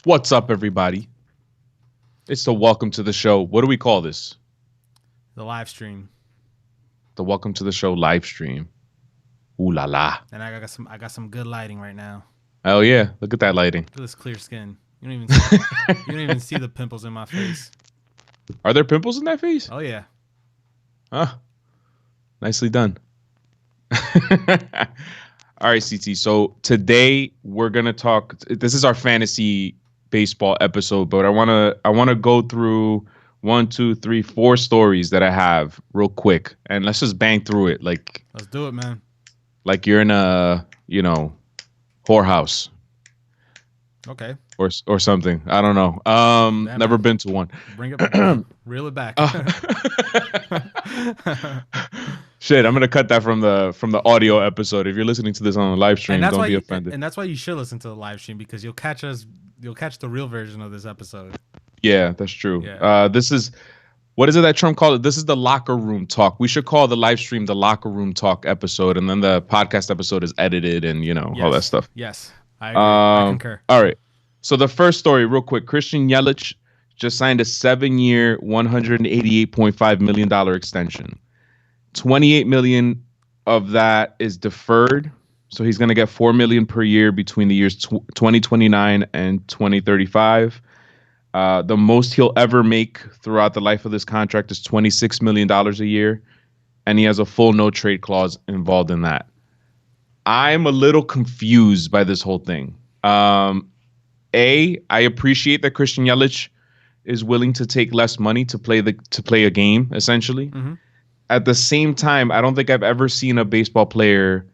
What's up, everybody? It's the welcome to the show. What do we call this? The live stream. The welcome to the show live stream. Ooh la la. And I got some good lighting right now. Oh yeah, look at that lighting. Look at this clear skin. You don't even see the pimples in my face. Are there pimples in that face? Oh yeah. Huh. Nicely done. All right, CT. So today we're gonna talk. This is our fantasy baseball episode, but I wanna go through one, two, three, four stories that I have real quick, and let's just bang through it Let's do it, man. like you're in a whorehouse Okay. or something. I don't know. Damn, Never man. been to one. Bring it reel it back. Uh, Shit, I'm gonna cut that from the audio episode. If you're listening to this on a live and stream, that's don't why be you, offended. and that's why you should listen to the live stream because you'll catch the real version of this episode. Yeah, that's true. Yeah. This is what is it that Trump called it? This is the locker room talk. We should call the live stream the locker room talk episode, and then the podcast episode is edited and all that stuff. Yes. I agree. I concur. All right. So the first story, real quick, Christian Yelich just signed a 7-year, $188.5 million extension. 28 million of that is deferred, so he's going to get 4 million per year between the years 2029 and 2035. The most he'll ever make throughout the life of this contract is $26 million a year, and he has a full no trade clause involved in that. I'm a little confused by this whole thing. I appreciate that Christian Yelich is willing to take less money to play a game, essentially. Mhm. At the same time, I don't think I've ever seen a baseball player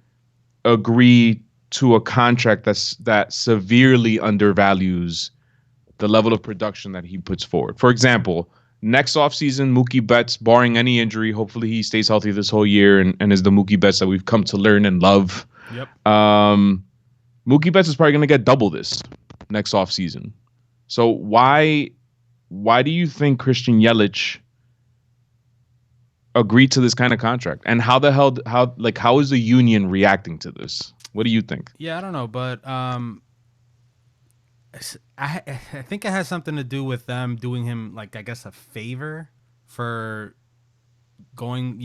agree to a contract that severely undervalues the level of production that he puts forward. For example, next offseason, Mookie Betts, barring any injury, hopefully he stays healthy this whole year and is the Mookie Betts that we've come to learn and love. Yep. Mookie Betts is probably going to get double this next offseason. So why do you think Christian Yelich agreed to this kind of contract? And how is the union reacting to this? What do you think? Yeah, I don't know, but I think it has something to do with them doing him like I guess a favor for going,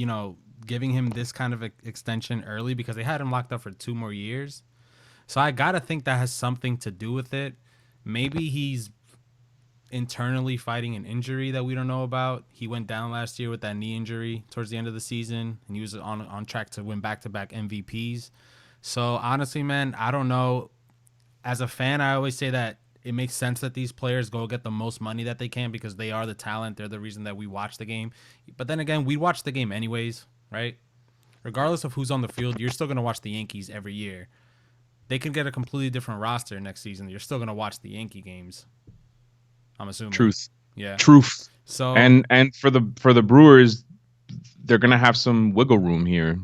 giving him this kind of extension early because they had him locked up for 2 more years. So I gotta think that has something to do with it. Maybe he's internally fighting an injury that we don't know about. He went down last year with that knee injury towards the end of the season, and he was on track to win back-to-back MVPs. So honestly, man, I don't know. As a fan, I always say that it makes sense that these players go get the most money that they can because they are the talent. They're the reason that we watch the game. But then again, we watch the game anyways, right? Regardless of who's on the field, you're still going to watch the Yankees every year. They can get a completely different roster next season. You're still going to watch the Yankee games. I'm assuming. Truth. Yeah. Truth. So And for the Brewers, they're gonna have some wiggle room here,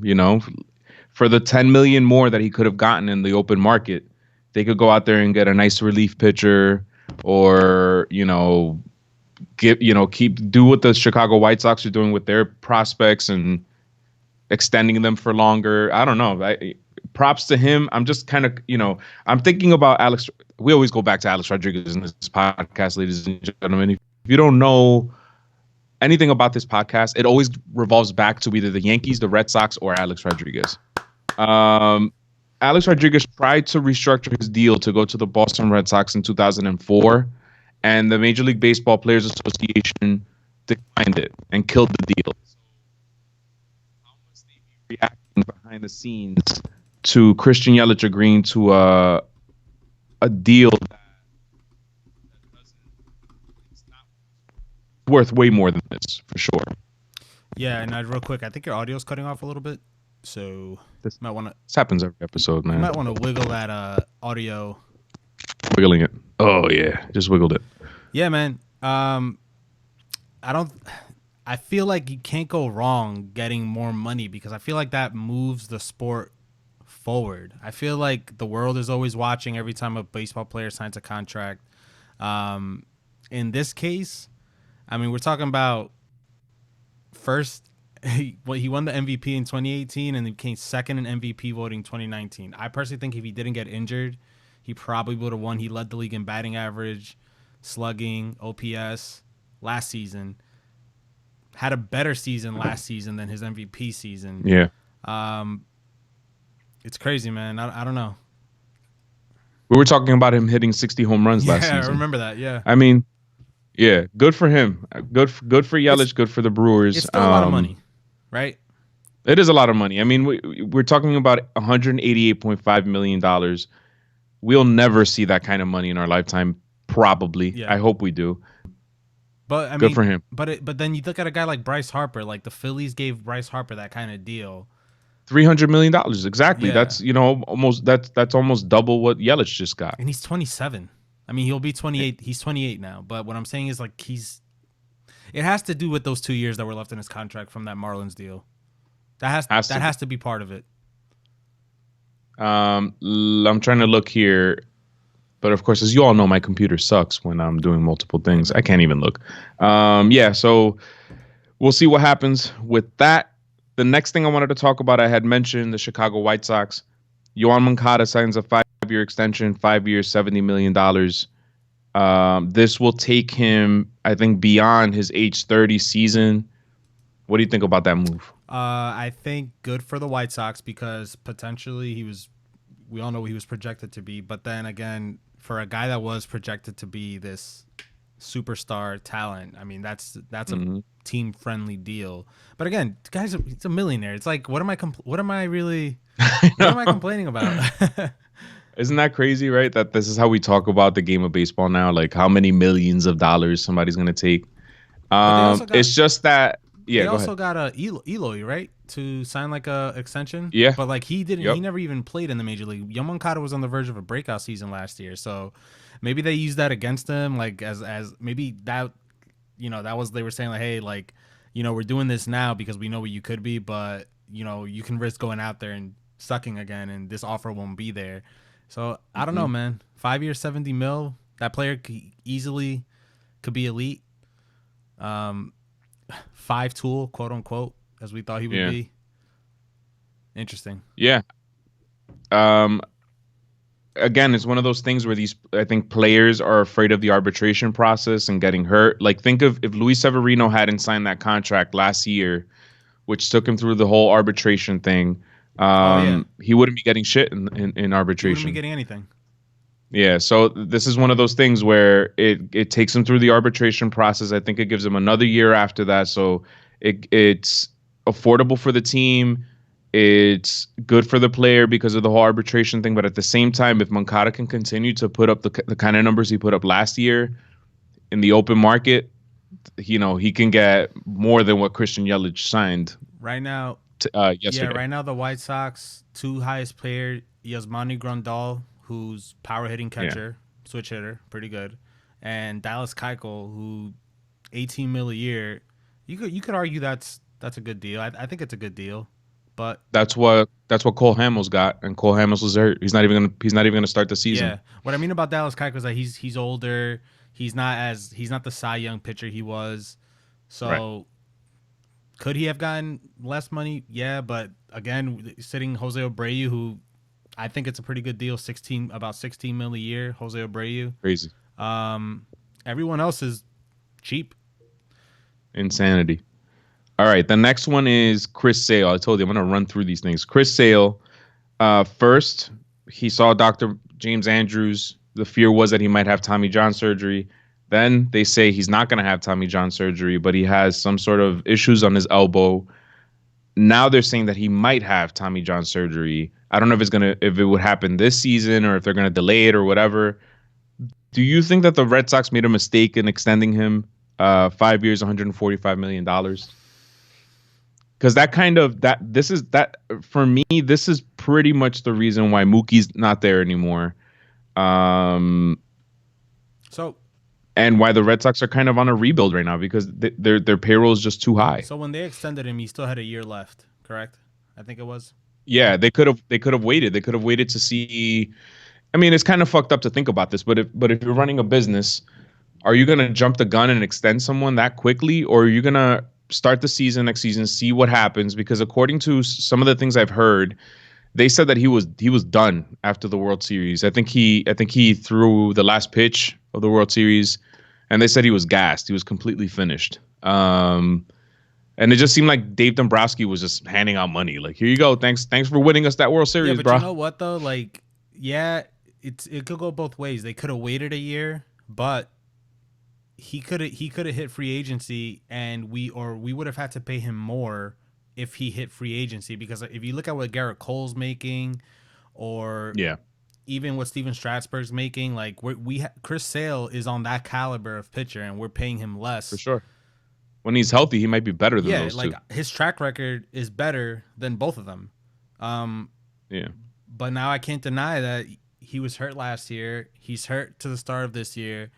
for the 10 million more that he could have gotten in the open market. They could go out there and get a nice relief pitcher, or do what the Chicago White Sox are doing with their prospects and extending them for longer. I don't know. Props to him. I'm just kind of, I'm thinking about Alex. We always go back to Alex Rodriguez in this podcast, ladies and gentlemen. If you don't know anything about this podcast, it always revolves back to either the Yankees, the Red Sox, or Alex Rodriguez. Alex Rodriguez tried to restructure his deal to go to the Boston Red Sox in 2004, and the Major League Baseball Players Association declined it and killed the deal. How must they be reacting behind the scenes to Christian Yelich agreeing to a deal that doesn't, it's not worth way more than this, for sure. yeah, and real quick, I think your audio's cutting off a little bit, so This, might want to this happens every episode, you man. might want to wiggle that audio. Wiggling it. Oh yeah, just wiggled it. Yeah, man. I don't. I feel like you can't go wrong getting more money because I feel like that moves the sport forward. I feel like the world is always watching every time a baseball player signs a contract. In this case, I mean, we're talking about first. He won the MVP in 2018 and he became second in MVP voting 2019. I personally think if he didn't get injured, he probably would have won. He led the league in batting average, slugging, OPS last season. Had a better season last season than his MVP season. Yeah. It's crazy, man. I don't know. We were talking about him hitting 60 home runs last season. Yeah, I remember that. Yeah. I mean, yeah, good for him. Good for Yelich. Good for the Brewers. It's still a lot of money, right? It is a lot of money. I mean, we're talking about $188.5 million. We'll never see that kind of money in our lifetime, probably. Yeah. I hope we do. But I mean, good for him. But then you look at a guy like Bryce Harper. Like the Phillies gave Bryce Harper that kind of deal. $300 million, exactly. Yeah. That's that's almost double what Yelich just got. And he's 27. I mean, he'll be 28. He's 28 now. But what I'm saying is, like, it has to do with those 2 years that were left in his contract from that Marlins deal. That has to be part of it. I'm trying to look here, but of course, as you all know, my computer sucks when I'm doing multiple things. I can't even look. Yeah, so we'll see what happens with that. The next thing I wanted to talk about, I had mentioned the Chicago White Sox. Yoan Moncada signs a 5-year extension, 5 years, $70 million. This will take him, I think, beyond his age 30 season. What do you think about that move? I think good for the White Sox because potentially we all know he was projected to be. But then again, for a guy that was projected to be this superstar talent, I mean, that's a team-friendly deal. But again, guys, he's a millionaire. It's like, what am I complaining about? Isn't that crazy, right? That this is how we talk about the game of baseball now, like how many millions of dollars somebody's going to take. It's just that, yeah. They also got Eloy, right, to sign like a extension. Yeah, but like he didn't. Yep. He never even played in the major league. Yoan Moncada was on the verge of a breakout season last year, so maybe they used that against him, like as maybe that, that was, they were saying like, hey, like, we're doing this now because we know what you could be, but you can risk going out there and sucking again, and this offer won't be there. So I don't know, man. 5 years, $70 million. That player easily could be elite. 5-tool, quote unquote, as we thought he would be. Interesting. Yeah. Again, it's one of those things where I think players are afraid of the arbitration process and getting hurt. Like, think of if Luis Severino hadn't signed that contract last year, which took him through the whole arbitration thing. He wouldn't be getting shit in arbitration. He wouldn't be getting anything. Yeah, so this is one of those things where it takes him through the arbitration process. I think it gives him another year after that, so it's affordable for the team. It's good for the player because of the whole arbitration thing, but at the same time, if Moncada can continue to put up the kind of numbers he put up last year in the open market, he can get more than what Christian Yelich signed right now. Yesterday. Yeah, right now the White Sox 2 highest player, Yasmani Grandal, who's power hitting catcher, switch hitter, pretty good, and Dallas Keuchel, who $18 million a year. You could argue that's a good deal. I think it's a good deal. But that's what Cole Hamels got, and Cole Hamels was hurt. He's not even gonna start the season. Yeah. What I mean about Dallas Keuchel is that he's older. He's not the Cy Young pitcher he was. So could he have gotten less money? Yeah, but again, sitting Jose Abreu, who I think it's a pretty good deal, about $16 million a year. Jose Abreu, crazy. Everyone else is cheap. Insanity. All right, the next one is Chris Sale. I told you I'm going to run through these things. Chris Sale, first, he saw Dr. James Andrews. The fear was that he might have Tommy John surgery. Then they say he's not going to have Tommy John surgery, but he has some sort of issues on his elbow. Now they're saying that he might have Tommy John surgery. I don't know if it would happen this season or if they're going to delay it or whatever. Do you think that the Red Sox made a mistake in extending him 5 years, $145 million? Because for me, this is pretty much the reason why Mookie's not there anymore. And why the Red Sox are kind of on a rebuild right now because their payroll is just too high. So when they extended him, he still had a year left, correct? I think it was. Yeah, they could have waited. They could have waited to see. I mean, it's kind of fucked up to think about this, but if you're running a business, are you gonna jump the gun and extend someone that quickly, or are you gonna start the season next season, see what happens? Because according to some of the things I've heard, they said that he was done after the World Series. I think he threw the last pitch of the World Series, and they said he was gassed. He was completely finished. And it just seemed like Dave Dombrowski was just handing out money. Like, here you go. Thanks for winning us that World Series, Yeah, but bro. you know what though? Like, yeah, it could go both ways. They could have waited a year, but he could have hit free agency, and we would have had to pay him more if he hit free agency, because if you look at what Garrett Cole's making, or Yeah, even what Steven Strasburg's making, like Chris Sale is on that caliber of pitcher, and we're paying him less. for sure. When he's healthy, he might be better than those like two. his track record is better than both of them. Yeah. But now I can't deny that he was hurt last year. He's hurt to the start of this year.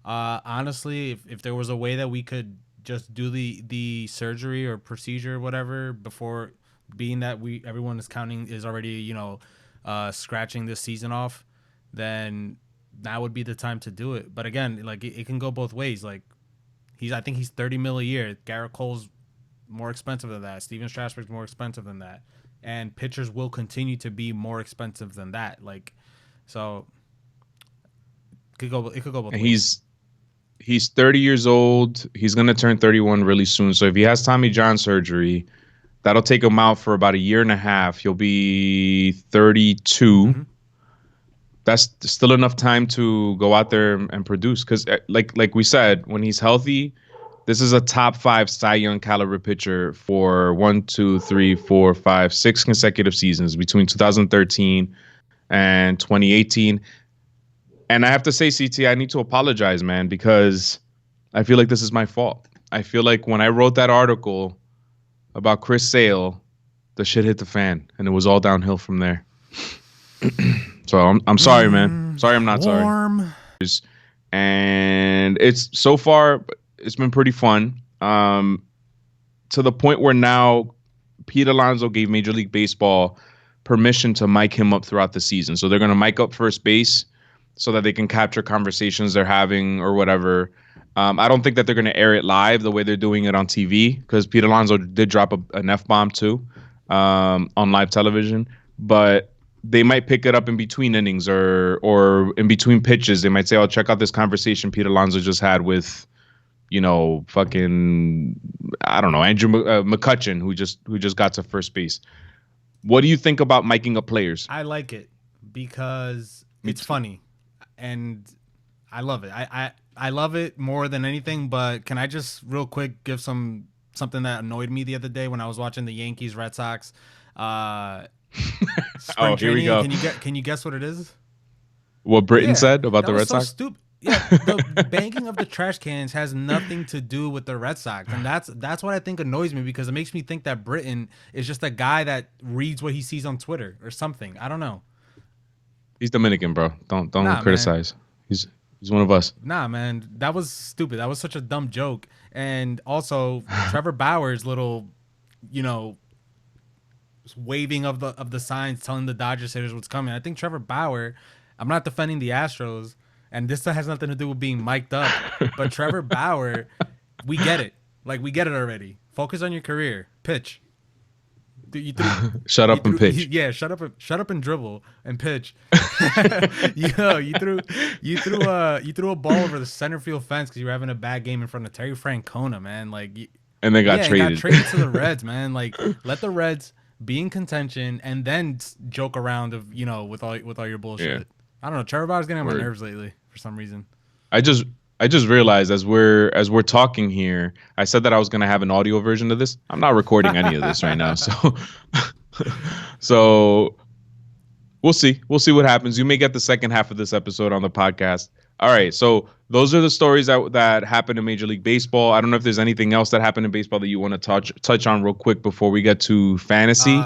Honestly, if there was a way that we could just do the surgery or procedure or whatever before, being that everyone is already scratching this season off, then that would be the time to do it. But again, like it can go both ways. Like I think he's $30 million a year. Garrett Cole's more expensive than that. Steven Strasburg's more expensive than that, and pitchers will continue to be more expensive than that. Like, so it could go both And ways. he's 30 years old. He's gonna turn 31 really soon. So if he has Tommy John surgery, that'll take him out for about a year and a half. He'll be 32. Mm-hmm. That's still enough time to go out there and produce. Because like we said, when he's healthy, this is a top 5 Cy Young caliber pitcher for 1, 2, 3, 4, 5, 6 consecutive seasons between 2013 and 2018. And I have to say, CT, I need to apologize, man, because I feel like this is my fault. I feel like when I wrote that article about Chris Sale, the shit hit the fan, and it was all downhill from there. So I'm sorry, man. Sorry, I'm not Warm. sorry. And it's so far, it's been pretty fun. To the point where now Pete Alonso gave Major League Baseball permission to mic him up throughout the season. So they're going to mic up first base so that they can capture conversations they're having or whatever. I don't think that they're going to air it live the way they're doing it on TV, because Pete Alonso did drop an F-bomb too on live television. But they might pick it up in between innings or in between pitches. They might say, "Oh, check out this conversation Pete Alonso just had with, fucking, I don't know, Andrew McCutchen, who just got to first base." What do you think about miking up players? I like it because it's funny, and I love it. I love it more than anything. But can I just real quick give something that annoyed me the other day when I was watching the Yankees Red Sox spring Here we training? go. Can you guess what it is? What Britton said about the Red Sox? Stupid. Yeah, the banging of the trash cans has nothing to do with the Red Sox, and that's what I think annoys me, because it makes me think that Britton is just a guy that reads what he sees on Twitter or something. I don't know. He's Dominican, bro. Don't Nah, criticize. Man. He's one of us. Nah, man, that was stupid. That was such a dumb joke. And also Trevor Bauer's little, waving of the signs telling the Dodgers hitters what's coming. I think Trevor Bauer, I'm not defending the Astros, and this has nothing to do with being mic'd up, but Trevor Bauer, we get it. Like, we get it already. Focus on your career. Pitch. Shut up and pitch. Yeah, shut up and dribble and pitch. You threw a ball over the center field fence because you were having a bad game in front of Terry Francona, man. Like, and they got traded. Got traded to the Reds, man. Like, let the Reds be in contention and then joke around with all your bullshit. Yeah. I don't know. Trevor Bauer's getting on my nerves lately for some reason. I just realized as we're talking here, I said that I was gonna have an audio version of this. I'm not recording any of this right now, so we'll see. We'll see what happens. You may get the second half of this episode on the podcast. All right, so those are the stories that happened in Major League Baseball. I don't know if there's anything else that happened in baseball that you want to touch on real quick before we get to fantasy.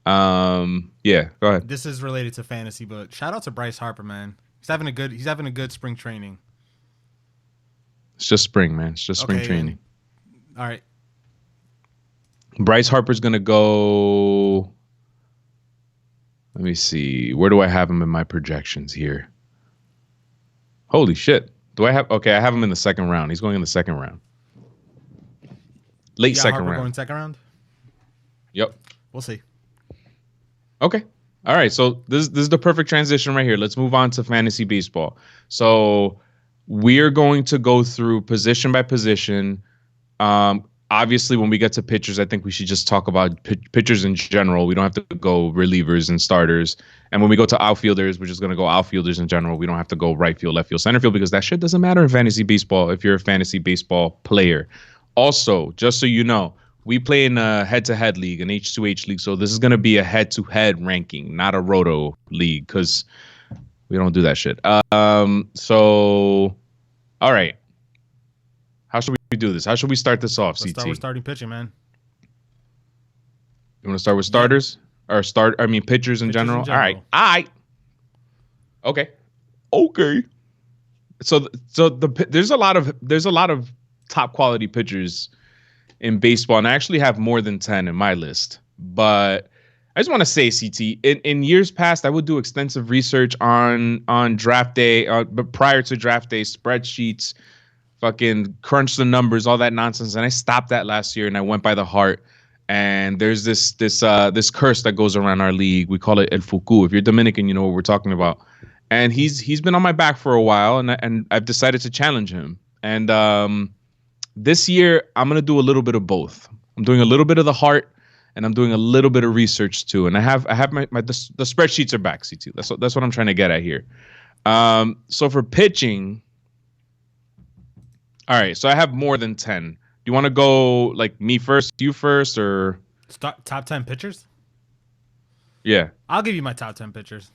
Yeah, go ahead. This is related to fantasy, but shout out to Bryce Harper, man. He's having a good spring training. It's just spring, man. It's just spring training. All right. Bryce Harper's going to go. Let me see. Where do I have him in my projections here? Holy shit. I have him in the second round. He's going in the second round. Late second round. Going second round? Yep. We'll see. Okay. All right, so this is the perfect transition right here. Let's move on to fantasy baseball. So we're going to go through position by position. Obviously, when we get to pitchers, I think we should just talk about pitchers in general. We don't have to go relievers and starters. And when we go to outfielders, we're just going to go outfielders in general. We don't have to go right field, left field, center field, because that shit doesn't matter in fantasy baseball if you're a fantasy baseball player. Also, just so you know, we play in a head-to-head league, an H2H league. So this is going to be a head-to-head ranking, not a roto league, because we don't do that shit. So, all right. How should we do this? How should we start this off, Let's CT? start with starting pitching, man. You want to start with starters? Or pitchers in general? All right. Okay. So there's a lot of top quality pitchers in baseball, and I actually have more than 10 in my list. But I just want to say, CT, in years past, I would do extensive research on draft day, but prior to draft day, spreadsheets, fucking crunch the numbers, all that nonsense. And I stopped that last year, and I went by the heart. And there's this curse that goes around our league. We call it El Fuku. If you're Dominican, you know what we're talking about. And he's been on my back for a while, and I've decided to challenge him. And this year, I'm gonna do a little bit of both. I'm doing a little bit of the heart, and I'm doing a little bit of research too. And I have the spreadsheets are back, CT. That's what I'm trying to get at here. So for pitching, all right. So I have more than 10. Do you want to go like me first, you first, or top 10 pitchers? Yeah, I'll give you my top 10 pitchers.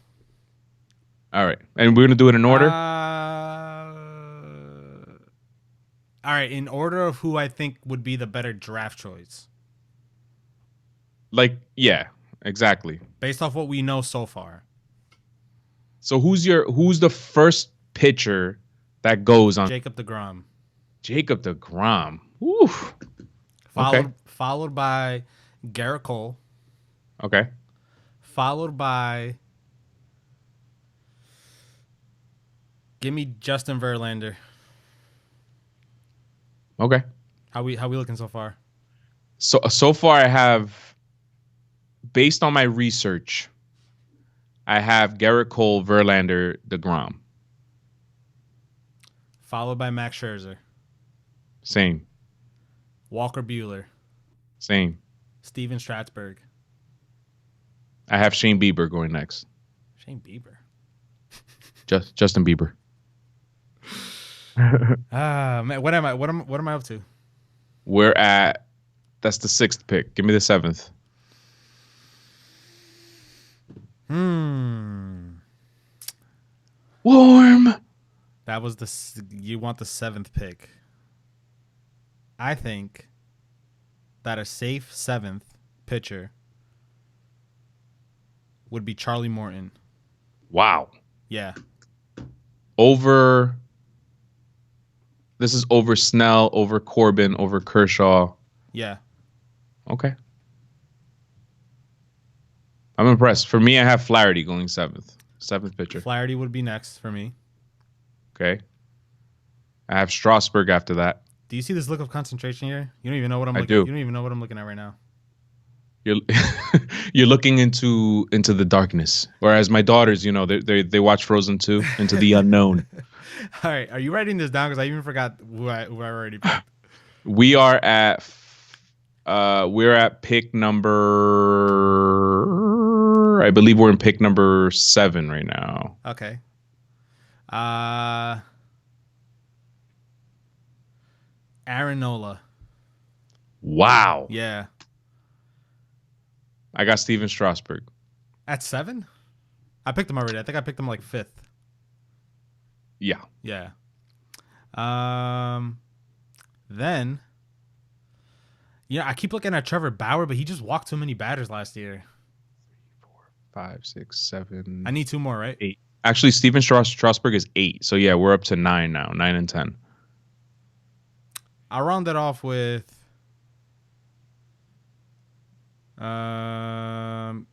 All right, and we're gonna do it in order. All right, in order of who I think would be the better draft choice. Like, yeah, exactly. Based off what we know so far. So who's the first pitcher that goes on? Jacob deGrom. Jacob deGrom. Oof. Followed by Garrett Cole. Okay. Followed by, give me Justin Verlander. Okay. How we looking so far? So far I have, based on my research, I have Garrett Cole, Verlander, deGrom. Followed by Max Scherzer. Same. Walker Buehler. Same. Steven Strasburg. I have Shane Bieber going next. Shane Bieber. Justin Bieber. Man, what am I up to? That's the 6th pick. Give me the 7th. Warm. That was you want the 7th pick. I think that a safe 7th pitcher would be Charlie Morton. Wow. Yeah. This is over Snell, over Corbin, over Kershaw. Yeah. Okay. I'm impressed. For me, I have Flaherty going 7th. 7th pitcher. Flaherty would be next for me. Okay. I have Strasburg after that. Do you see this look of concentration here? You don't even know what I'm looking do. at. You don't even know what I'm looking at right now. You're looking into the darkness. Whereas my daughters, they watch Frozen 2, Into the Unknown. All right. Are you writing this down? Because I even forgot who I already picked. We are at pick number, I believe we're in pick number 7 right now. Okay. Aaron Nola. Wow. Yeah. I got Steven Strasburg. At 7? I picked him already. I think I picked him like 5th. Yeah. Yeah. Then, I keep looking at Trevor Bauer, but he just walked too many batters last year. 3, 4, 5, 6, 7. I need 2 more, right? 8. Actually, Steven Strasburg is 8. So yeah, we're up to 9 now. 9 and 10. I'll round it off with wow,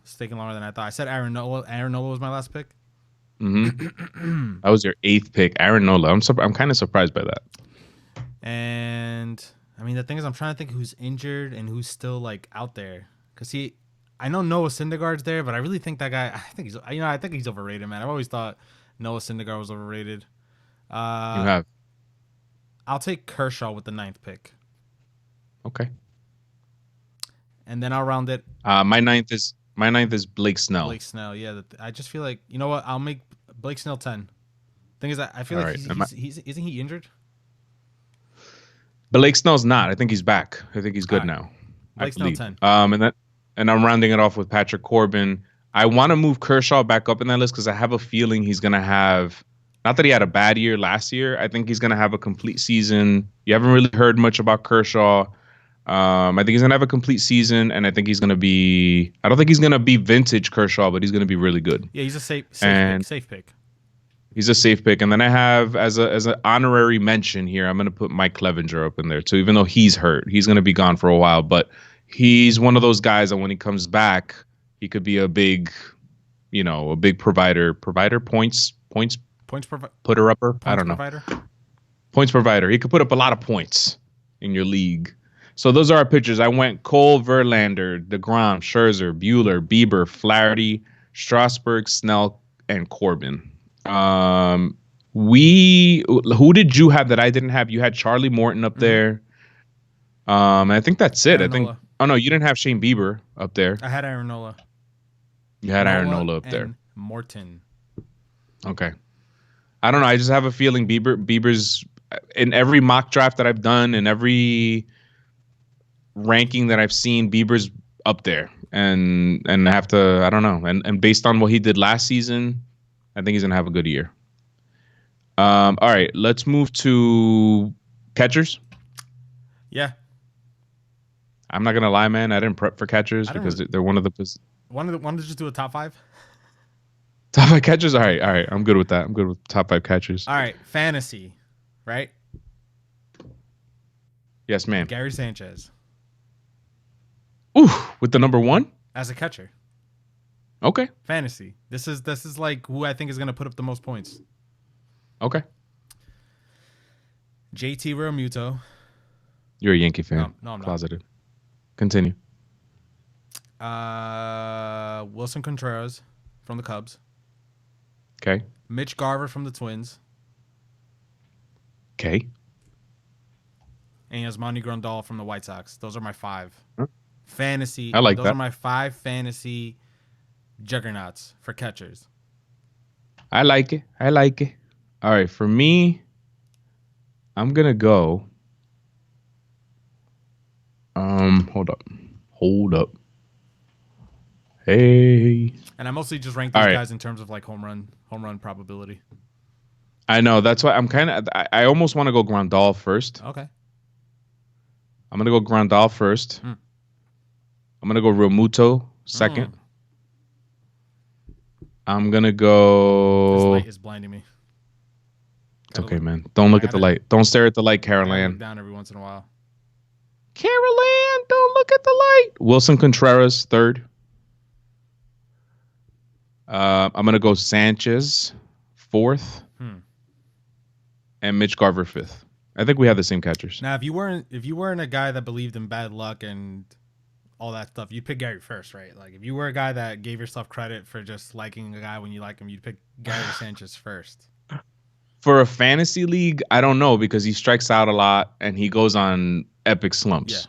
it's taking longer than I thought. I said Aaron Nola. Aaron Nola was my last pick. That was your 8th pick, Aaron Nola. I'm kind of surprised by that. And I mean, the thing is, I'm trying to think who's injured and who's still like out there. Cause I know Noah Syndergaard's there, but I really think that guy. I think he's overrated, man. I've always thought Noah Syndergaard was overrated. You Uh, have. I'll take Kershaw with the ninth pick, Okay. and then I'll round it. My ninth is Blake Snell. Blake Snell. Yeah, I just feel like you know what? I'll make Blake Snell 10. Thing is, I feel All like right. he's isn't he injured? Blake Snell's not. I think he's back. I think he's All good right, now. I Blake Snell believe. 10. And I'm rounding it off with Patrick Corbin. I want to move Kershaw back up in that list because I have a feeling he's gonna have. Not that he had a bad year last year. I think he's gonna have a complete season. You haven't really heard much about Kershaw. I think he's gonna have a complete season, and I think he's gonna be. I don't think he's gonna be vintage Kershaw, but he's gonna be really good. Yeah, he's a safe And pick. Safe pick. he's a safe pick. And then I have as an honorary mention here, I'm gonna put Mike Clevenger up in there too. Even though he's hurt, he's gonna be gone for a while, but he's one of those guys that when he comes back, he could be a big, a big provider points putter upper. I don't know. Provider. Points provider. He could put up a lot of points in your league. So those are our pitchers. I went Cole, Verlander, DeGrom, Scherzer, Bueller, Bieber, Flaherty, Strasburg, Snell, and Corbin. Who did you have that I didn't have? You had Charlie Morton up there. I think that's it. Aaron I think. Nola. Oh no, you didn't have Shane Bieber up there. I had Aaron Nola. You had Aaron Nola up there. And Morton. Okay. I don't know. I just have a feeling Bieber's in every mock draft that I've done, in every ranking that I've seen, Bieber's up there. And I have to, I don't know. And based on what he did last season, I think he's gonna have a good year. All right, let's move to catchers. Yeah. I'm not gonna lie, man. I didn't prep for catchers because they're one of the. Want to just do a top 5? Top 5 catchers? All right. I'm good with that. I'm good with top 5 catchers. All right. Fantasy, right? Yes, ma'am. Gary Sanchez. Ooh, with the number 1? As a catcher. Okay. Fantasy. This is like who I think is going to put up the most points. Okay. JT Realmuto. You're a Yankee fan. No, I'm Closeted. Continue. Wilson Contreras from the Cubs. Okay. Mitch Garver from the Twins. Okay. And Yasmani Grandal from the White Sox. Those are my 5. Huh? Fantasy. I like those that. Those are my 5 fantasy juggernauts for catchers. I like it. All right. For me, I'm going to go. Hold up. Hey. And I mostly just rank these guys in terms of like home run probability. I know. That's why I'm I almost want to go Grandal first. Okay. I'm going to go Grandal first. I'm going to go Realmuto second. I'm going to go. This light is blinding me. It's okay, man. Don't look at the light. Don't stare at the light, Caroline. Look down every once in a while. Caroline, don't look at the light. Wilson Contreras third. I'm going to go Sanchez fourth. And Mitch Garver fifth. I think we have the same catchers. Now, if you weren't a guy that believed in bad luck and all that stuff, you'd pick Gary first, right? Like if you were a guy that gave yourself credit for just liking a guy when you like him, you'd pick Gary Sanchez first. For a fantasy league, I don't know because he strikes out a lot and he goes on epic slumps.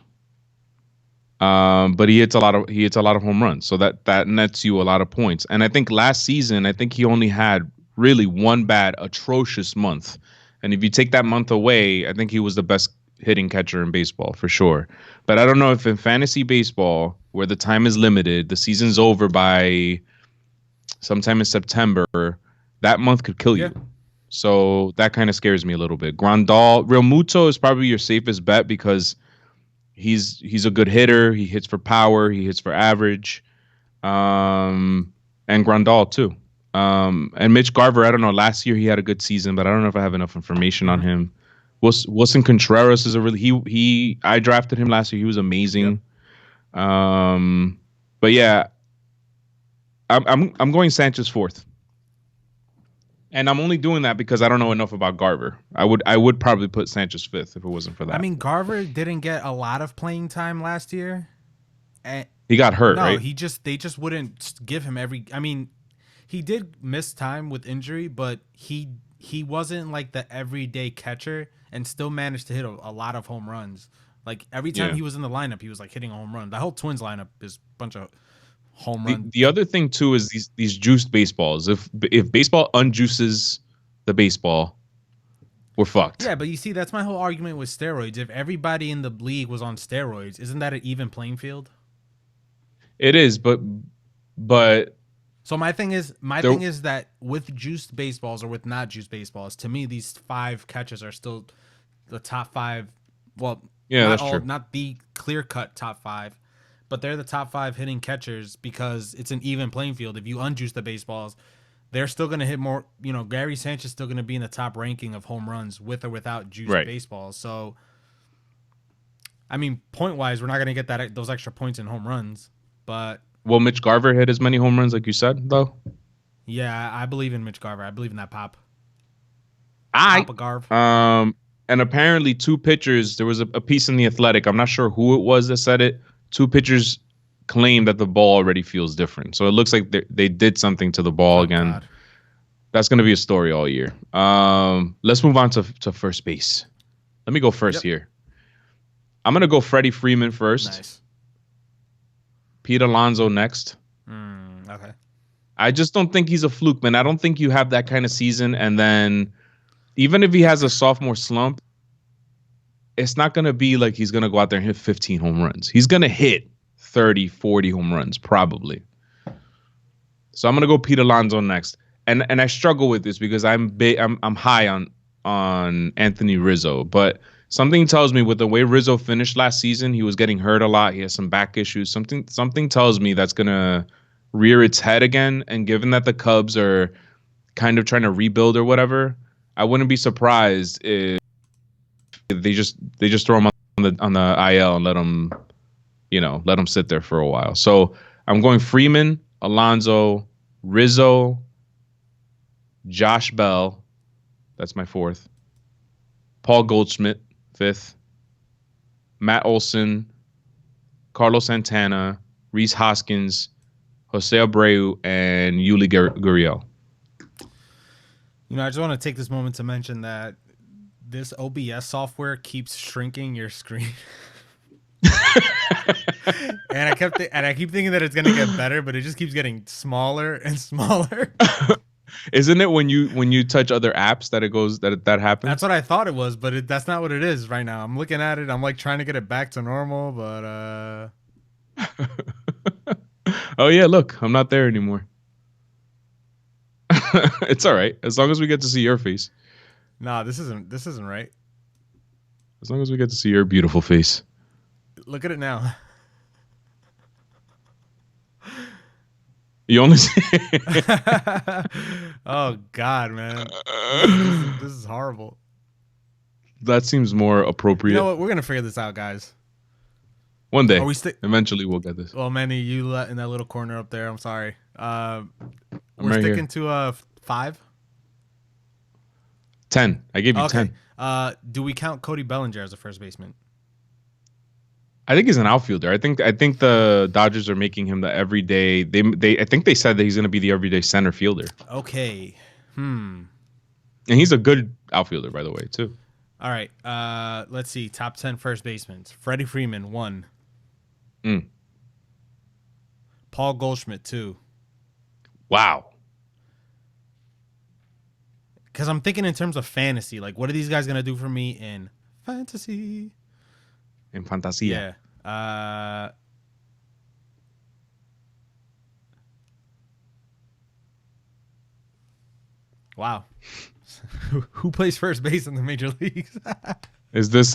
Yeah. But he hits a lot of home runs, so that nets you a lot of points. And I think last season, he only had really one bad, atrocious month. And if you take that month away, I think he was the best hitting catcher in baseball for sure. But I don't know if in fantasy baseball, where the time is limited, the season's over by sometime in September, that month could kill you. Yeah. So that kind of scares me a little bit. Realmuto is probably your safest bet because he's a good hitter. He hits for power. He hits for average. And Grandal too. And Mitch Garver, I don't know. Last year he had a good season, but I don't know if I have enough information on him. Wilson Contreras is a really I drafted him last year. He was amazing. Yep. But yeah, I'm going Sanchez fourth. And I'm only doing that because I don't know enough about Garver. I would probably put Sanchez fifth if it wasn't for I that. mean, Garver didn't get a lot of playing time last year. And He got hurt, no, right? they just wouldn't give him every. I mean, he did miss time with injury, but he wasn't like the everyday catcher, and still managed to hit a lot of home runs. Like every time Yeah. he was in the lineup, he was like hitting a home run. The whole Twins lineup is a bunch of home The run. the other thing too is these juiced baseballs. If baseball unjuices the baseball, we're fucked. Yeah, but you see, that's my whole argument with steroids. If everybody in the league was on steroids, isn't that an even playing field? It is, but So my there. thing is that with juiced baseballs or with not juiced baseballs, to me these five catches are still the top five. Well, Yeah, that's true. not the clear cut top five, but they're the top five hitting catchers because it's an even playing field. If you unjuice the baseballs, they're still going to hit more. You know, Gary Sanchez is still going to be in the top ranking of home runs with or without juiced Right. baseballs. So, I mean, point wise, we're not going to get those extra points in home runs, but Will Mitch Garver hit as many home runs like you said though? yeah, I believe in Mitch Garver. I believe in that I Papa Garv. and apparently two pitchers. There was a piece in the Athletic. I'm not sure who it was that said it. Two pitchers claim that the ball already feels different. So it looks like they did something to the ball Oh again. God, That's going to be a story all year. Let's move on to first base. Let me go first Yep. here. I'm going to go Freddie Freeman first. nice. Pete Alonso next. Okay. I just don't think he's a fluke, man. I don't think you have that kind of season. And then even if he has a sophomore slump, it's not going to be like he's going to go out there and hit 15 home runs. He's going to hit 30, 40 home runs probably. So I'm going to go Pete Alonso next. And I struggle with this because I'm high on Anthony Rizzo, but something tells me with the way Rizzo finished last season, he was getting hurt a lot. He has some back issues. Something tells me that's going to rear its head again, and given that the Cubs are kind of trying to rebuild or whatever, I wouldn't be surprised if they just throw him on the IL and let him sit there for a while. So I'm going Freeman, Alonso, Rizzo, Josh Bell. That's my fourth. Paul Goldschmidt, fifth. Matt Olson, Carlos Santana, Reese Hoskins, Jose Abreu, and Yuli Gurriel. You know, I just want to take this moment to mention that this OBS software keeps shrinking your screen. and I keep thinking that it's gonna get better, but it just keeps getting smaller and smaller. Isn't it when you touch other apps that it goes that happens? That's what I thought it was, but that's not what it is right now. I'm looking at it. I'm like trying to get it back to normal, but Oh yeah, look, I'm not there anymore. It's all right as long as we get to see your face. nah, this isn't right. As long as we get to see your beautiful face. Look at it now. You only see Oh God, man, this is horrible. that seems more You appropriate. know what? We're gonna figure this out, guys. One day, Are we stick? eventually, we'll get this. Well, Manny, you let in that little corner up there. I'm sorry. We're right sticking here. to 5. 10. I gave you Okay. 10. Do we count Cody Bellinger as a first baseman? I think he's an outfielder. I think the Dodgers are making him the everyday. I think they said that he's going to be the everyday center fielder, Okay. and he's a good outfielder, by the way, too. All right. Let's see. Top 10 first basemen. Freddie Freeman, 1. Mm. Paul Goldschmidt, 2. Wow. Because I'm thinking in terms of fantasy. Like, what are these guys going to do for me in fantasy? In Fantasia. Yeah. Wow. Who plays first base in the major leagues? Is this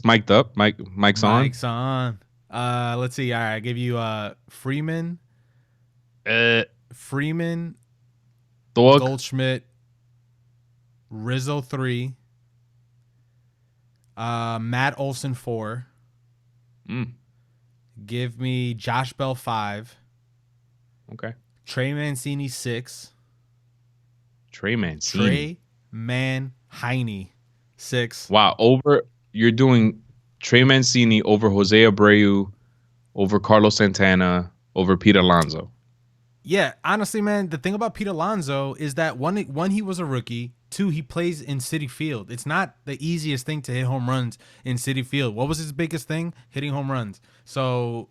mic'd up? Mike's on. Mike's on. Let's see. All right, I give you Freeman, Freeman, Dog. Goldschmidt, Rizzo 3, Matt Olson 4. Mm. Give me Josh Bell 5, Okay. Trey Mancini 6, Trey Mancini. Trey Manheine, 6. Wow, you're doing Trey Mancini over Jose Abreu, over Carlos Santana, over Pete Alonso. Yeah, honestly, man, the thing about Pete Alonso is that one, he was a rookie. 2, he plays in Citi Field. It's not the easiest thing to hit home runs in Citi Field. What was his biggest thing? Hitting home runs. So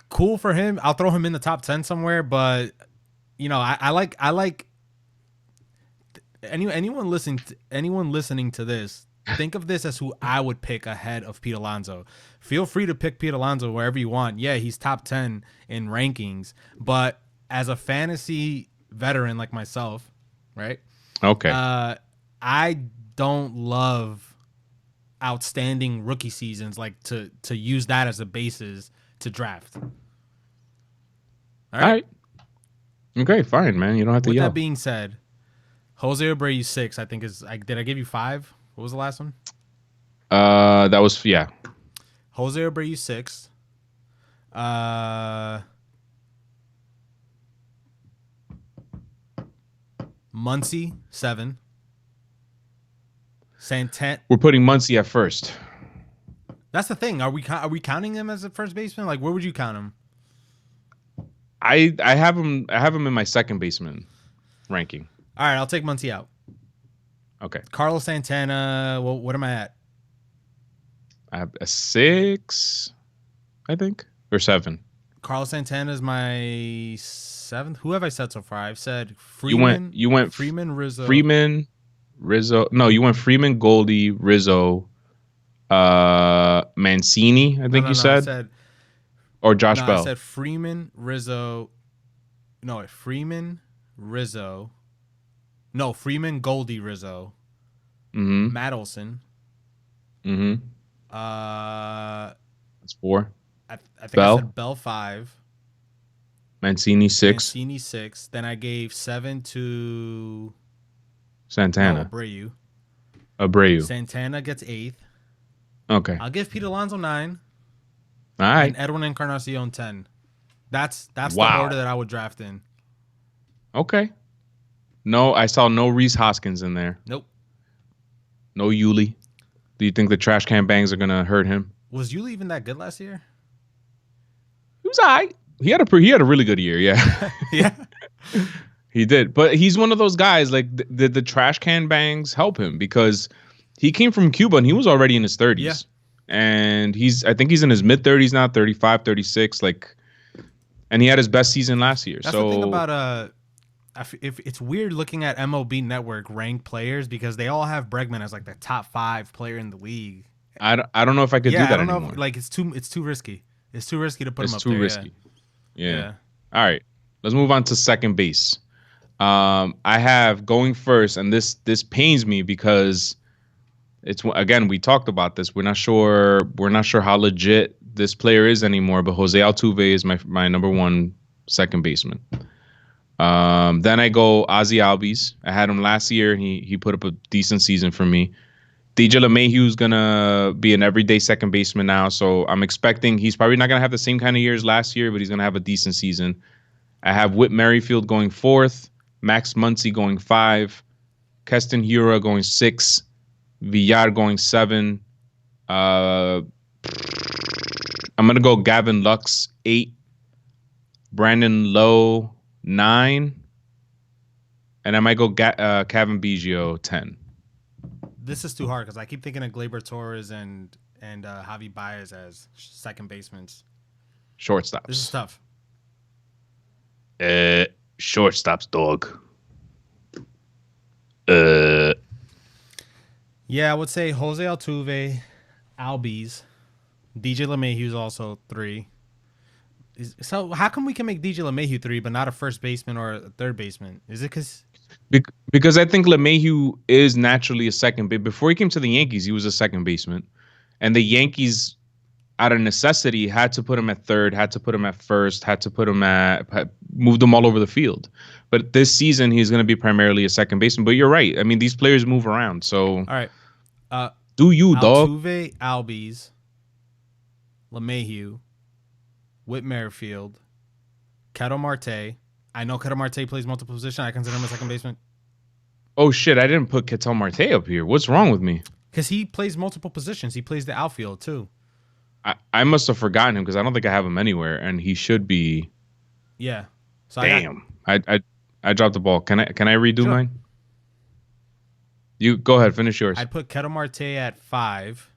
cool for him. I'll throw him in the top 10 somewhere, but I like anyone listening to this, think of this as who I would pick ahead of Pete Alonso. Feel free to pick Pete Alonso wherever you want. Yeah, he's top 10 in rankings, but as a fantasy veteran like myself, right? Okay. I don't love outstanding rookie seasons like to use that as a basis to draft. All right. Okay, fine, man. You don't have to With yell. that being said, Jose Abreu 6, I think did I give you 5? What was the last one? That was Jose Abreu 6. Muncy 7. Santana. We're putting Muncy at first. That's the thing. Are we counting him as a first baseman? Like, where would you count him? I have him in my second baseman ranking. All right, I'll take Muncy out. Okay. Carlos Santana. Well, what am I at? I have a 6, I think, or 7. Carlos Santana is my 7th. Who have I said so far? I've said Freeman. You went Freeman, Rizzo. Rizzo. No, you went Freeman, Goldie, Rizzo, Mancini. I think you said. Or Josh Bell. I said Freeman, Rizzo. No, Freeman, Rizzo. No, Freeman, Goldie, Rizzo. Mm-hmm. Matt Olson. Mm-hmm. That's 4. I think I said Bell 5. Mancini 6. Mancini 6. Then I gave 7 to Santana. Abreu. Santana gets 8th. Okay. I'll give Pete Alonso 9. All right. And Edwin Encarnacion 10. That's wow. The order that I would draft in. Okay. No, I saw no Rhys Hoskins in there. Nope. No Yuli. Do you think the trash can bangs are gonna hurt him? Was Yuli even that good last year? He was all right. He had a really good year. Yeah. Yeah. He did, but he's one of those guys. Like the trash can bangs help him because he came from Cuba and he was already in his 30s. Yeah. And I think he's in his mid 30s now, 35, 36. And he had his best season last year. That's the thing about if it's weird looking at MLB Network ranked players because they all have Bregman as like the top 5 player in the league. I don't know if I could do that anymore. Know if, like it's too risky. It's too risky to put him up there. It's too risky. Yeah. All right. Let's move on to second base. I have going first, and this pains me because it's, again, we talked about this. We're not sure how legit this player is anymore, but Jose Altuve is my number 1 second baseman. Then I go Ozzie Albies. I had him last year, and he put up a decent season for me. DJ LeMahieu's gonna be an everyday second baseman now, so I'm expecting he's probably not gonna have the same kind of years last year, but he's gonna have a decent season. I have Whit Merrifield going 4th, Max Muncy going 5, Keston Hiura going 6, Villar going 7. I'm gonna go Gavin Lux 8, Brandon Lowe 9, and I might go Kevin Biggio 10. This is too hard because I keep thinking of Gleyber Torres and Javi Baez as second basemen. Shortstops. This is tough. Shortstops, dog. Yeah, I would say Jose Altuve, Albies, DJ LeMahieu's also 3. So how come we can make DJ LeMahieu 3 but not a first baseman or a third baseman? Is it because I think LeMahieu is naturally a second base. Before he came to the Yankees, he was a second baseman. And the Yankees, out of necessity, had to put him at third, had to put him at first, moved him all over the field. But this season, he's going to be primarily a second baseman. But you're right. I mean, these players move around. So, all right. Do you, dog? Altuve, Albies, LeMahieu, Whit Merrifield, Ketel Marte. I know Ketel Marte plays multiple positions. I consider him a second baseman. Oh shit! I didn't put Ketel Marte up here. What's wrong with me? Because he plays multiple positions. He plays the outfield too. I must have forgotten him because I don't think I have him anywhere, and he should be. Yeah. So Damn, I dropped the ball. Can I redo Sure. mine? You go ahead, finish yours. I'd put Ketel Marte at 5.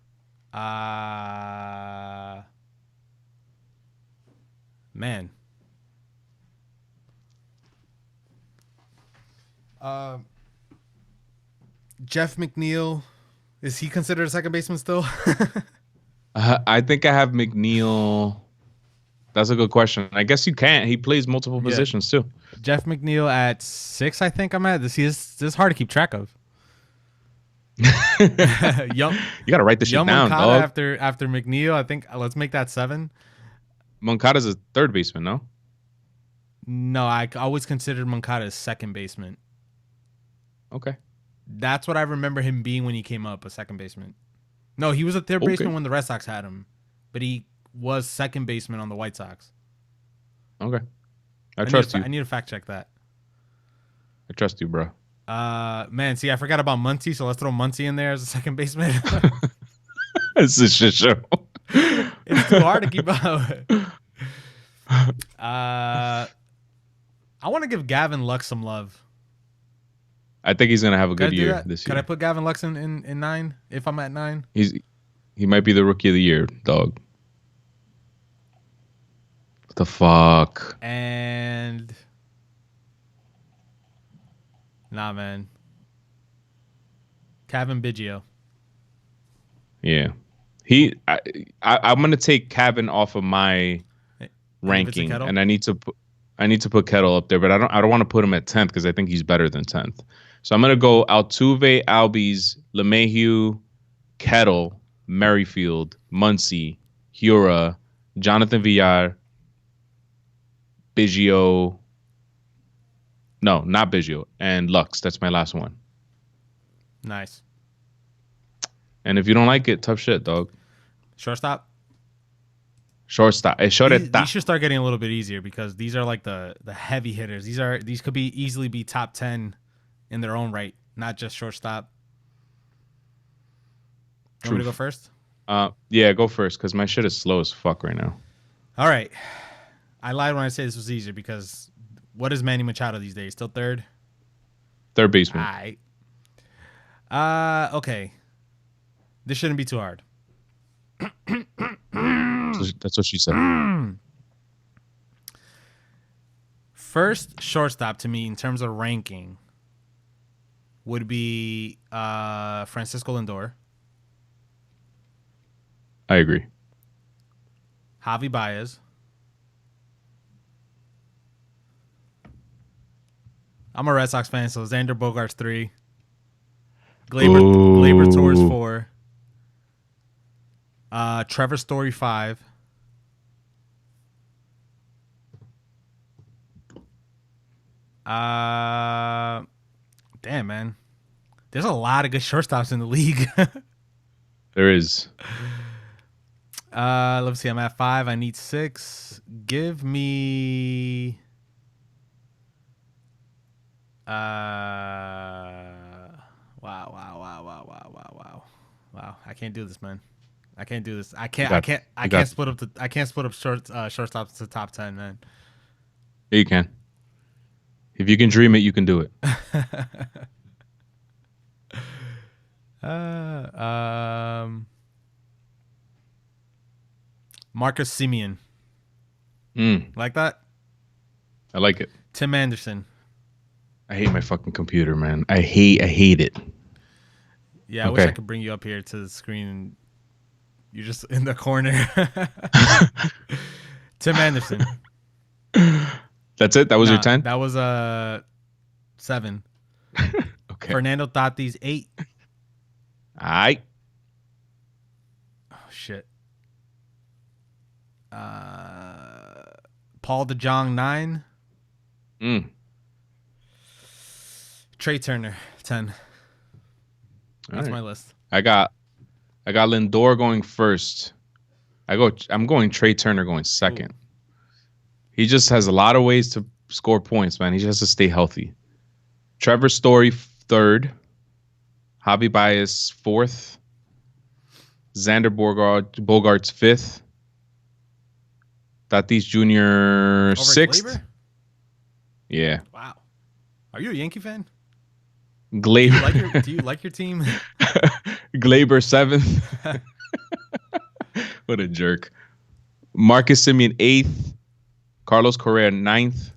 Uh Man. Uh, Jeff McNeil, is he considered a second baseman still? I think I have McNeil. That's a good question. I guess you can't. He plays multiple Yeah. positions too. Jeff McNeil at 6, I think I'm at. This is hard to keep track of. Young You got to write this shit down, Moncada dog. after McNeil. I think let's make that 7. Moncada's a third baseman, no? No, I always considered Moncada a second baseman. Okay. That's what I remember him being when he came up, a second baseman. No, he was a third Okay. baseman when the Red Sox had him, but he was second baseman on the White Sox. Okay. I need trust to, you. I need to fact check that. I trust you, bro. Man, see, I forgot about Muncy, so let's throw Muncy in there as a second baseman. It's a shit show. It's too hard to keep up. I want to give Gavin Lux some love. I think he's gonna have a Could I good do year that? this Could year. I put Gavin Lux in 9 if I'm at 9? He might be the rookie of the year, dog. What the fuck? And nah, man. Kevin Biggio. Yeah. I'm gonna take Cabin off of my ranking, Kettle? and I need to put Kettle up there, but I don't want to put him at 10th because I think he's better than 10th. So I'm gonna go Altuve, Albies, LeMahieu, Kettle, Merrifield, Muncy, Hura, Jonathan Villar, Biggio. No, not Biggio, and Lux. That's my last one. Nice. And if you don't like it, tough shit, dog. Shortstop. Shortstop. These Shortstop. should start getting a little bit easier because these are like the heavy hitters. These could be easily be top 10 in their own right, not just shortstop. You want me to go first? Yeah, go first because my shit is slow as fuck right now. All right. I lied when I said this was easier because what is Manny Machado these days? Still third? Third baseman. All right. Okay. This shouldn't be too hard. That's what she said. First shortstop to me in terms of ranking would be Francisco Lindor, I agree. Javi Baez. I'm a Red Sox fan, so Xander Bogaerts 3. Gleyber Torres 4. Trevor Story 5. Damn, man. There's a lot of good shortstops in the league. There is. Let's see. I'm at 5. I need 6. Give me. Wow. I can't do this, man. I can't do this. I can't split up shortstops to top 10, man. Yeah, you can. If you can dream it, you can do it. Marcus Semien. Like that? I like it. Tim Anderson. I hate my fucking computer, man. I hate it. Yeah, I wish I could bring you up here to the screen and you're just in the corner. Tim Anderson. That's it? That was your 10? That was 7. Okay. Fernando Tatis 8. All right. Oh shit. Paul DeJong 9. Trey Turner 10. That's my list. I got Lindor going first. I'm going Trey Turner going second. Ooh. He just has a lot of ways to score points, man. He just has to stay healthy. Trevor Story third. Javi Baez fourth. Xander Bogarts fifth. Tatis Jr. Over sixth. Glaber? Yeah. Wow. Are you a Yankee fan? Glaber. Do you like your team? Glaber seventh. What a jerk. Marcus Semien eighth. Carlos Correa ninth.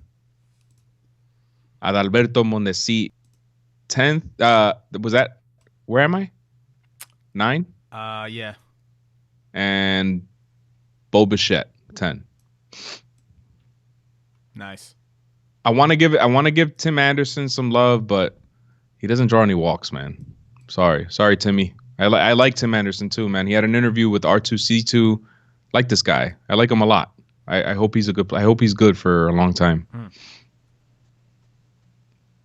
Adalberto Mondesi 10th. Was that, where am I? 9? Yeah. And Bo Bichette 10. Nice. I want to give Tim Anderson some love, but he doesn't draw any walks, man. Sorry, Timmy. I like Tim Anderson too, man. He had an interview with R2C2. Like this guy. I like him a lot. I hope he's a good. I hope he's good for a long time.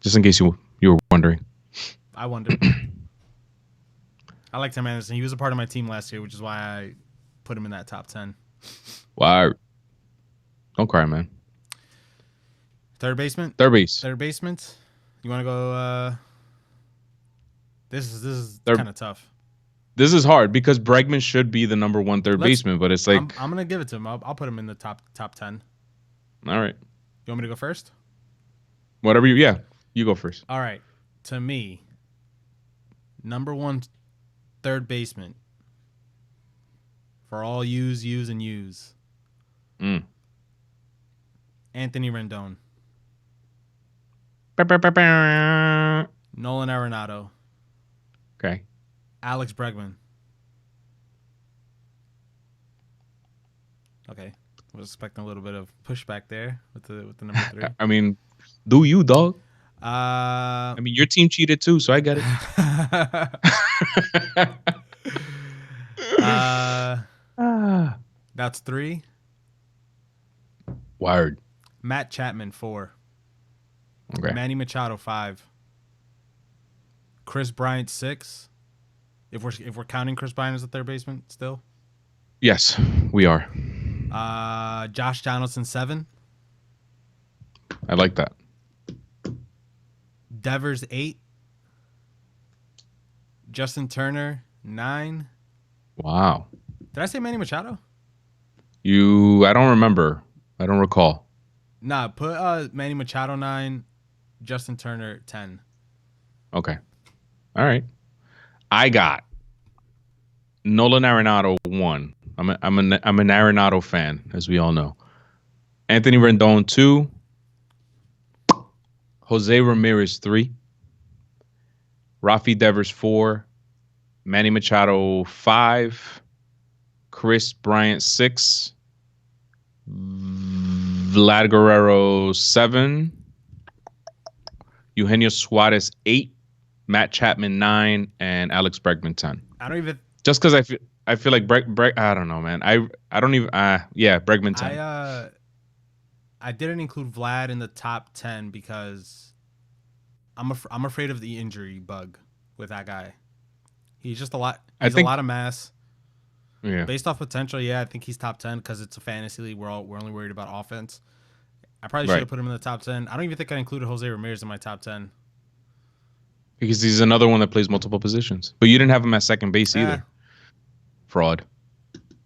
Just in case you were wondering. I wondered. I like Tim Anderson. He was a part of my team last year, which is why I put him in that top 10. Wow. Don't cry, man. Third baseman? Third base. Third baseman? You want to go this is kind of tough. This is hard because Bregman should be the number one third baseman, but it's like I'm going to give it to him. I'll put him in the top 10. All right. You want me to go first? Whatever you go first. All right. To me, number one third baseman for all U's, and U's. Anthony Rendon. Nolan Arenado. Okay. Alex Bregman. Okay. I was expecting a little bit of pushback there with the number 3. I mean, do you, dog? I mean, your team cheated too, so I get it. That's 3. Wired. Matt Chapman 4. Okay. Manny Machado 5. Chris Bryant 6. If we're counting Chris Bryant as a third baseman still. Yes, we are. Josh Donaldson 7. I like that. Devers 8. Justin Turner 9. Wow. Did I say Manny Machado? I don't remember. I don't recall. Nah, put Manny Machado 9, Justin Turner 10. Okay. All right. I got Nolan Arenado 1. I'm an Arenado fan, as we all know. Anthony Rendon 2. Jose Ramirez 3. Rafi Devers 4. Manny Machado 5. Chris Bryant 6. Vlad Guerrero 7. Eugenio Suarez 8. Matt Chapman 9, and Alex Bregman 10. I don't even. Just because I feel like I don't know, man. I don't even. Bregman 10. I didn't include Vlad in the top 10 because I'm afraid of the injury bug with that guy. He's just a lot. He's a lot of mass. Yeah. Based off potential, I think he's top 10 because it's a fantasy league. We're only worried about offense. I probably should have put him in the top 10. I don't even think I included Jose Ramirez in my top 10. Because he's another one that plays multiple positions. But you didn't have him at second base either. Fraud.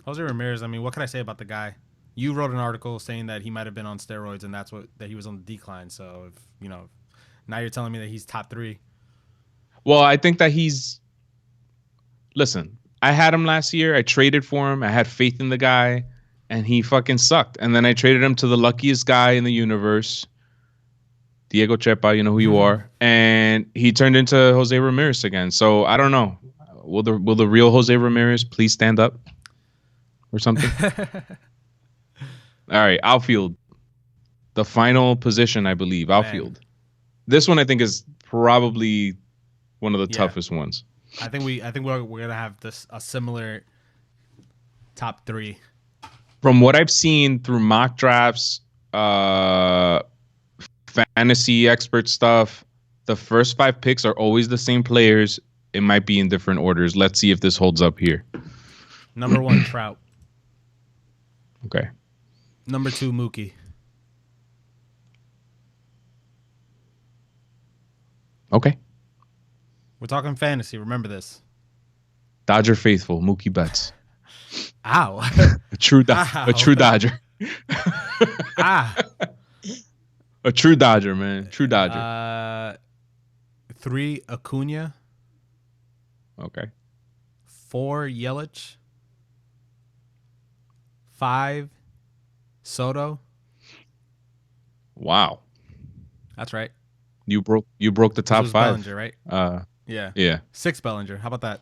Jose Ramirez, I mean, what can I say about the guy? You wrote an article saying that he might have been on steroids and that he was on the decline. So, now you're telling me that he's top 3. Well, I think that listen, I had him last year. I traded for him. I had faith in the guy, and he fucking sucked. And then I traded him to the luckiest guy in the universe, Diego Chepa, you know who you are, and he turned into Jose Ramirez again. So I don't know. Will the real Jose Ramirez please stand up or something? All right, outfield. The final position, I believe, outfield. Man. This one I think is probably one of the toughest ones. I think we're gonna have a similar top 3. From what I've seen through mock drafts, fantasy expert stuff, the first 5 picks are always the same players. It might be in different orders. Let's see if this holds up here. Number 1, Trout. Okay. Number 2, Mookie. Okay. We're talking fantasy. Remember this. Dodger faithful, Mookie Betts. Ow. A Ow. true Dodger. Ah. A true Dodger, man. True Dodger. 3 Acuna. Okay. 4 Yelich. 5 Soto. Wow. That's right. You broke the top was 5. Bellinger, right? Yeah. Yeah. 6 Bellinger. How about that?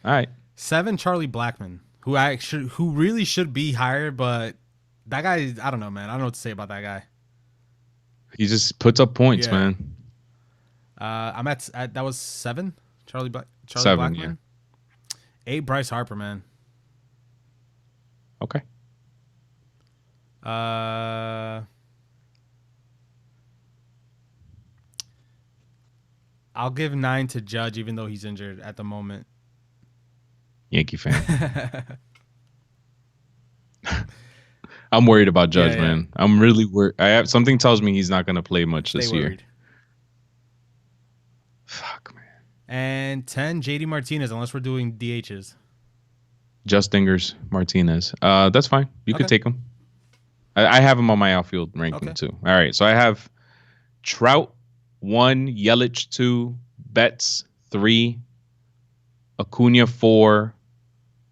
All right. 7 Charlie Blackmon, who really should be higher, but that guy, I don't know, man. I don't know what to say about that guy. He just puts up points, Yeah. man. I'm at that was 7 Charlie 7, Blackmon. yeah. 8 Bryce Harper, man. Okay. I'll give 9 to Judge, even though he's injured at the moment. Yankee fan. I'm worried about Judge, man. I'm really worried. Something tells me he's not going to play much this year. Fuck, man. And 10 JD Martinez, unless we're doing DHs. Just Dingers Martinez. That's fine. You could take him. I have him on my outfield ranking too. All right, so I have Trout 1, Yelich 2, Betts 3, Acuna 4,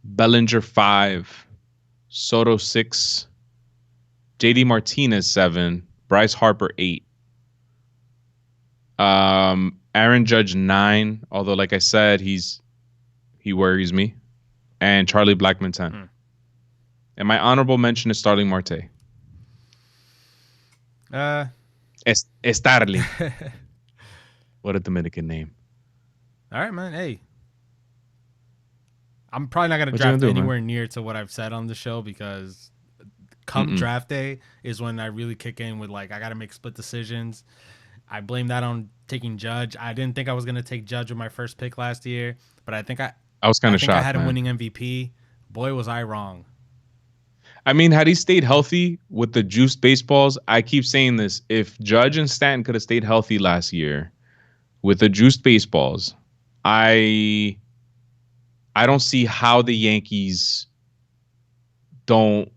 Bellinger 5, Soto 6, JD Martinez 7, Bryce Harper 8, Aaron Judge 9. Although, like I said, he worries me, and Charlie Blackmon 10. And my honorable mention is Starling Marte. Starling. What a Dominican name. All right, man. Hey, I'm probably not going to draft anywhere near to what I've said on the show, because come draft day is when I really kick in with, like, I got to make split decisions. I blame that on taking Judge. I didn't think I was going to take Judge with my first pick last year, but I think I was kind of shocked. I had him winning MVP. Boy, was I wrong. I mean, had he stayed healthy with the juiced baseballs, I keep saying this, if Judge and Stanton could have stayed healthy last year with the juiced baseballs, I don't see how the Yankees don't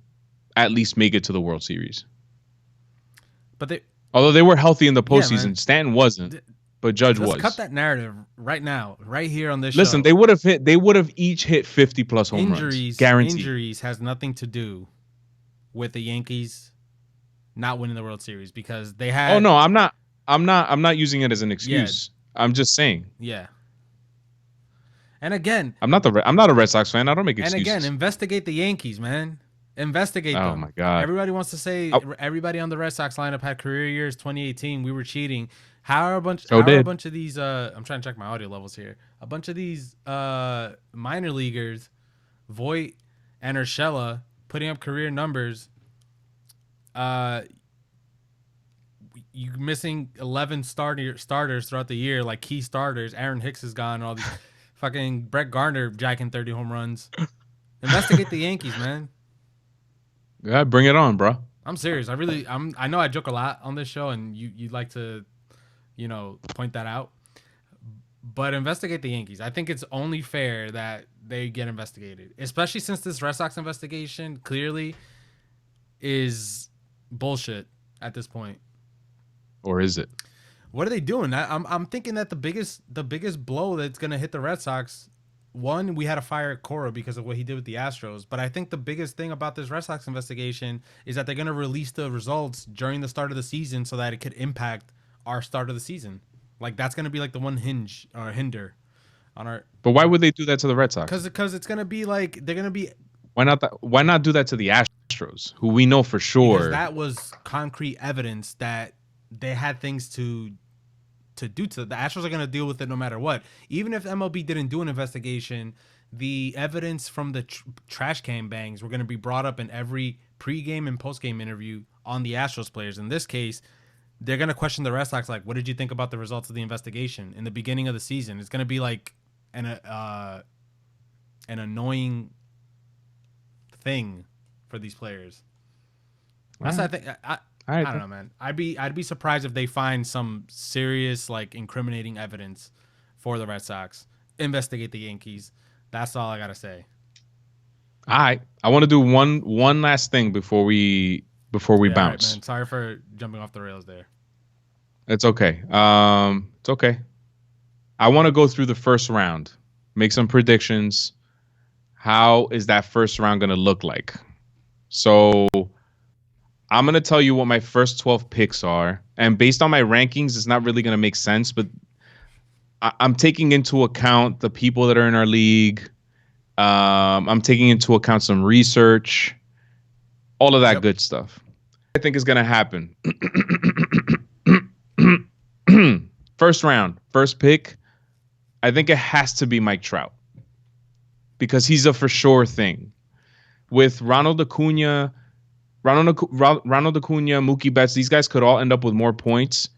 at least make it to the World Series. But although they were healthy in the postseason, Stanton wasn't, but Judge was. Let's cut that narrative right now, right here on this show. Listen, they would have each hit 50 plus home runs. Guaranteed. Injuries has nothing to do with the Yankees not winning the World Series, because they had. Oh no, I'm not using it as an excuse. Yeah. I'm just saying. Yeah. And again, I'm not a Red Sox fan. I don't make excuses. And again, investigate the Yankees, man. Investigate them. Oh my God. Everybody wants to say everybody on the Red Sox lineup had career years. 2018, we were cheating. How are a bunch of these I'm trying to check my audio levels here. A bunch of these minor leaguers, Voit and Urshela, putting up career numbers. You missing 11 starters throughout the year, like key starters. Aaron Hicks is gone. All these fucking Brett Gardner jacking 30 home runs. Investigate the Yankees, man. Yeah, bring it on, bro. I'm serious. I know I joke a lot on this show, and you'd like to, point that out. But investigate the Yankees. I think it's only fair that they get investigated, especially since this Red Sox investigation clearly is bullshit at this point. Or is it? What are they doing? I'm thinking that the biggest blow that's gonna hit the Red Sox. One, we had to fire Cora because of what he did with the Astros. But I think the biggest thing about this Red Sox investigation is that they're going to release the results during the start of the season so that it could impact our start of the season. Like, that's going to be like the one hinder on our. But why would they do that to the Red Sox? Because it's going to be like they're going to be. Why not do that to the Astros, who we know for sure? Because that was concrete evidence that they had things to do to the Astros are going to deal with it no matter what. Even if MLB didn't do an investigation, the evidence from the trash can bangs were going to be brought up in every pregame and postgame interview on the Astros players. In this case, they're going to question the Red Sox, like, what did you think about the results of the investigation in the beginning of the season? It's going to be like an annoying thing for these players. That's I think I don't know, man. I'd be surprised if they find some serious, like, incriminating evidence for the Red Sox. Investigate the Yankees. That's all I gotta say. All right. I want to do one last thing before we Yeah, all right, bounce. man. Sorry for jumping off the rails there. It's okay. It's okay. I want to go through the first round, make some predictions. How is that first round going to look like? So I'm going to tell you what my first 12 picks are. And based on my rankings, it's not really going to make sense, but I'm taking into account the people that are in our league. I'm taking into account some research, all of that good stuff. I think is going to happen. First round, first pick. I think it has to be Mike Trout because he's a for sure thing. With Ronald Acuna, Mookie Betts, these guys could all end up with more points,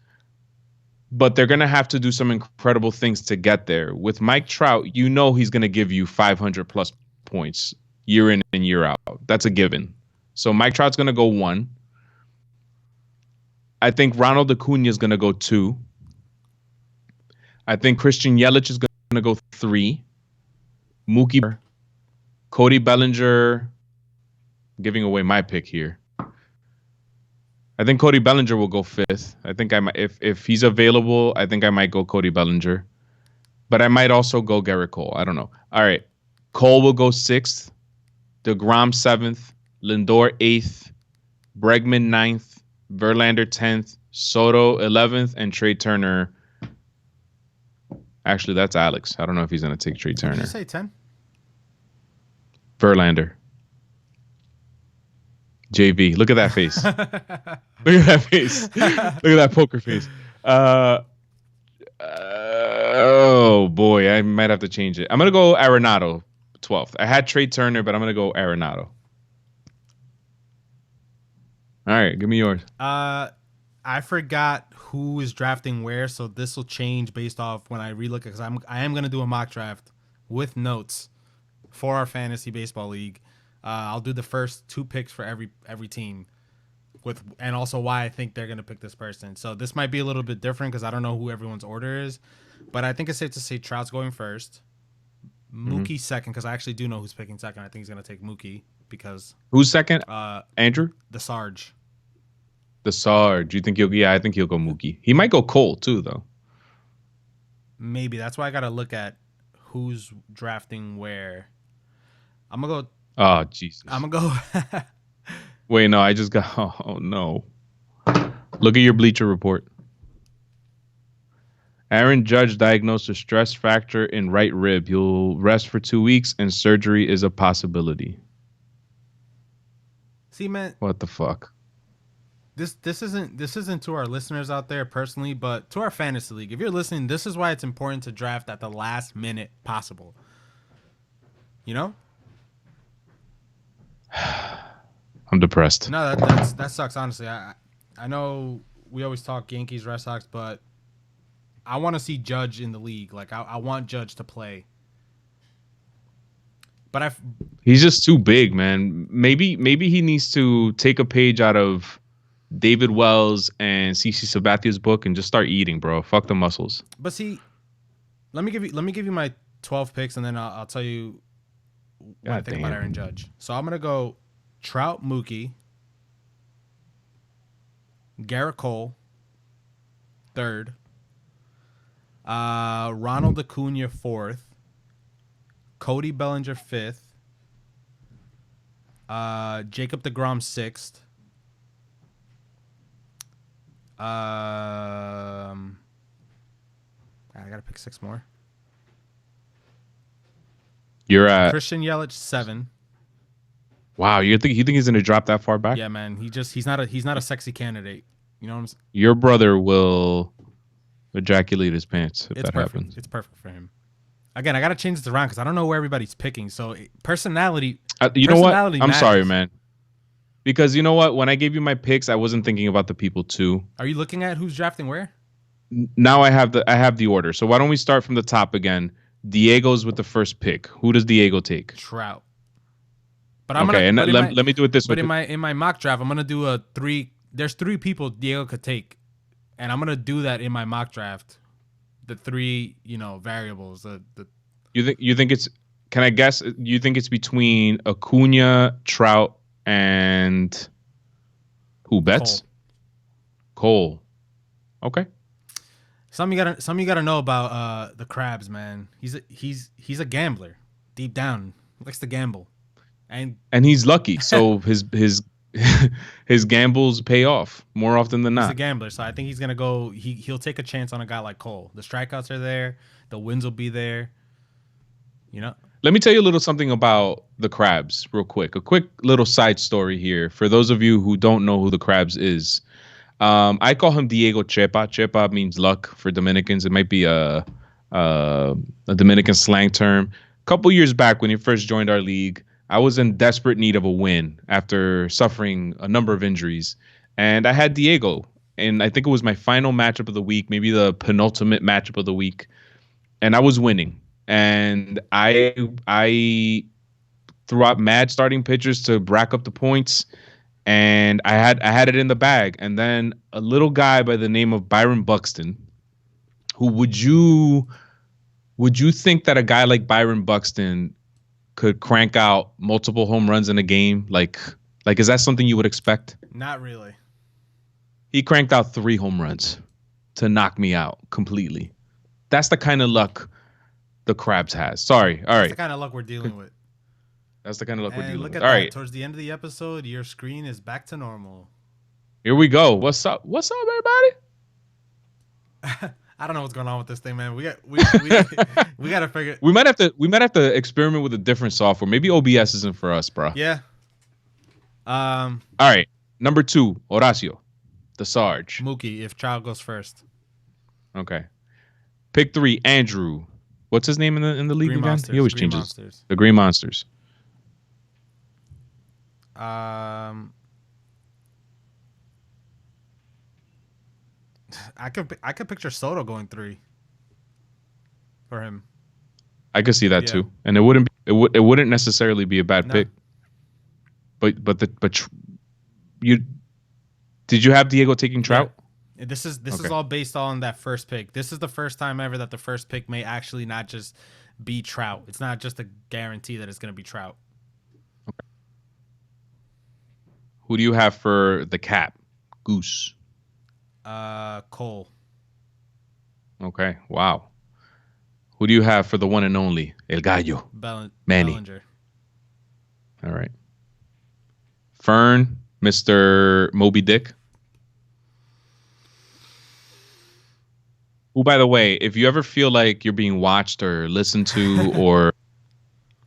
but they're going to have to do some incredible things to get there. With Mike Trout, you know he's going to give you 500 plus points year in and year out. That's a given. So Mike Trout's going to go 1. I think Ronald Acuna is going to go 2. I think Christian Yelich is going to go 3. Mookie, Cody Bellinger, giving away my pick here. I think Cody Bellinger will go 5th. I think I might, if he's available, I think I might go Cody Bellinger. But I might also go Garrett Cole. I don't know. All right. Cole will go 6th. DeGrom 7th. Lindor 8th. Bregman 9th. Verlander 10th. Soto 11th. And Trey Turner. Actually, that's Alex. I don't know if he's going to take Trey Turner. Did you say 10? Verlander. JV. Look at that face. Look at that face. Look at that poker face. Oh, boy. I might have to change it. I'm going to go Arenado 12th. I had Trey Turner, but I'm going to go Arenado. All right. Give me yours. I forgot who is drafting where, so this will change based off when I relook it, because I am going to do a mock draft with notes for our fantasy baseball league. I'll do the first 2 picks for every team, and also why I think they're going to pick this person. So this might be a little bit different because I don't know who everyone's order is, but I think it's safe to say Trout's going first, Mookie second, because I actually do know who's picking second. I think he's going to take Mookie because who's second? Andrew? The Sarge. The Sarge. You think I think he'll go Mookie. He might go Cole too, though. Maybe. That's why I got to look at who's drafting where. I'm going to go. Oh, Jesus. I'm going to go. Wait, no, I just got. Oh, no. Look at your Bleacher Report. Aaron Judge diagnosed a stress fracture in right rib. He'll rest for 2 weeks, and surgery is a possibility. See, man. What the fuck? This isn't to our listeners out there personally, but to our fantasy league. If you're listening, this is why it's important to draft at the last minute possible. You know? I'm depressed. No, that sucks. Honestly, I know we always talk Yankees, Red Sox, but I want to see Judge in the league. Like I want Judge to play. But he's just too big, man. Maybe he needs to take a page out of David Wells and CC Sabathia's book and just start eating, bro. Fuck the muscles. But see, let me give you my 12 picks, and then I'll tell you what I think about Aaron Judge. So I'm gonna go Trout, Mookie, Garrett Cole, 3rd, Ronald Acuna 4th, Cody Bellinger 5th, Jacob deGrom 6th. I gotta pick 6 more. You're at Christian Yelich 7. Wow, you think he's gonna drop that far back? Yeah, man. He's not a sexy candidate. You know what I'm saying? Your brother will ejaculate his pants if that happens. It's perfect for him. Again, I gotta change this around because I don't know where everybody's picking. So personality. You know what? Personality I'm matters. sorry, man. Because you know what? When I gave you my picks, I wasn't thinking about the people too. Are you looking at who's drafting where? Now I have the order. So why don't we start from the top again? Diego's with the first pick. Who does Diego take? Trout. But I'm okay, gonna, and let me do it this way. But in my mock draft, I'm gonna do a 3. There's 3 people Diego could take, and I'm gonna do that in my mock draft. the three variables. The You think it's? Can I guess? You think it's between Acuna, Trout, and who Cole. bets? Cole. Okay. Some you gotta know about the Crabs, man. He's a gambler deep down. He likes to gamble, and And he's lucky, so his gambles pay off more often than he's a not. gambler. So I think he's gonna go. He'll take a chance on a guy like Cole. The strikeouts are there. The wins will be there. You know. Let me tell you a little something about the Crabs, real quick. A quick little side story here for those of you who don't know who the Crabs is. I call him Diego Chepa. Chepa means luck for Dominicans. It might be a Dominican slang term. A couple years back, when he first joined our league, I was in desperate need of a win after suffering a number of injuries, and I had Diego. And I think it was my final matchup of the week, maybe the penultimate matchup of the week, and I was winning. And I threw out mad starting pitchers to rack up the points, and I had it in the bag. And then a little guy by the name of Byron Buxton, who would you think that a guy like Byron Buxton could crank out multiple home runs in a game? Like is that something you would expect? Not really. He cranked out 3 home runs to knock me out completely. That's the kind of luck the Crabs has. Sorry. All That's right. the kind of luck we're dealing with. That's the kind of luck we're And dealing look with. at All that. right. Towards the end of the episode, your screen is back to normal. Here we go. What's up? What's up, everybody? I don't know what's going on with this thing, man. We got to figure. We might have to experiment with a different software. Maybe OBS isn't for us, bro. Yeah. All right. Number 2, Horacio, the Sarge. Mookie, if Child goes first. Okay. Pick 3, Andrew. What's his name in the league Green again? Monsters. He always Green changes. Monsters. The Green Monsters. I could picture Soto going 3 for him. I could see that Yeah. too, and it wouldn't necessarily be a bad No. pick. You did you have Diego taking Trout? This is Okay. all based on that first pick. This is the first time ever that the first pick may actually not just be Trout. It's not just a guarantee that it's going to be Trout. Who do you have for the cap? Goose. Cole. Okay. Wow. Who do you have for the one and only El Gallo? Manny. Bellinger. All right. Fern, Mr. Moby Dick. Who, by the way, if you ever feel like you're being watched or listened to,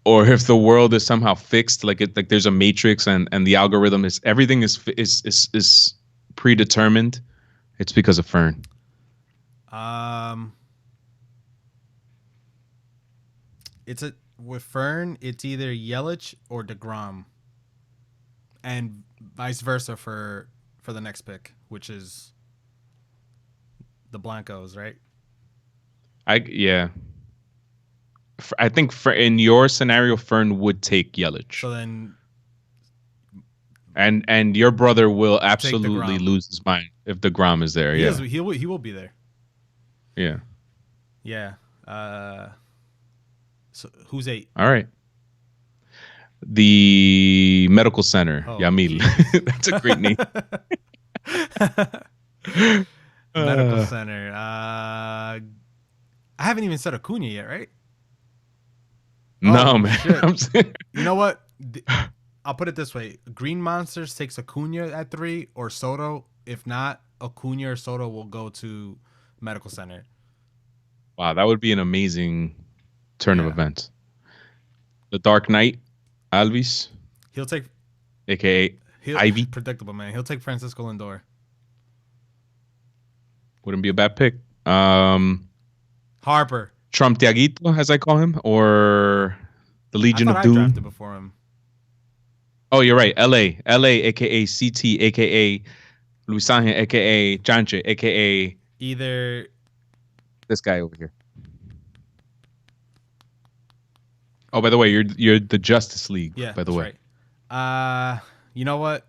or if the world is somehow fixed, like there's a matrix and the algorithm is everything is predetermined, it's because of Fern. With Fern, it's either Yelich or DeGrom, and vice versa for the next pick, which is the Blancos, right? Yeah. I think in your scenario, Fern would take Yelich, So then, and your brother will absolutely DeGrom. lose his mind if DeGrom is there. Yeah, he will be there. yeah. Yeah. So who's 8? All right. The medical center, Oh, Yamil. That's a great name. Medical center. I haven't even said Acuna yet, right? No, Oh, man. shit. I'm saying, You know what? I'll put it this way: Green Monsters takes Acuna at 3 or Soto. If not, Acuna or Soto will go to Medical Center. wow, that would be an amazing turn of Yeah. events. The Dark Knight, Alvis, He'll take aka Ivy, predictable, man. He'll take Francisco Lindor. wouldn't be a bad pick. Harper. Trump Tiaguito, as I call him, or the Legion I of thought I Doom. drafted before him. Oh, you're right. LA, aka CT, aka Luis Angel, aka Janche, aka Either this guy over here. Oh, by the way, you're the Justice League. yeah. By the that's way, right. You know what?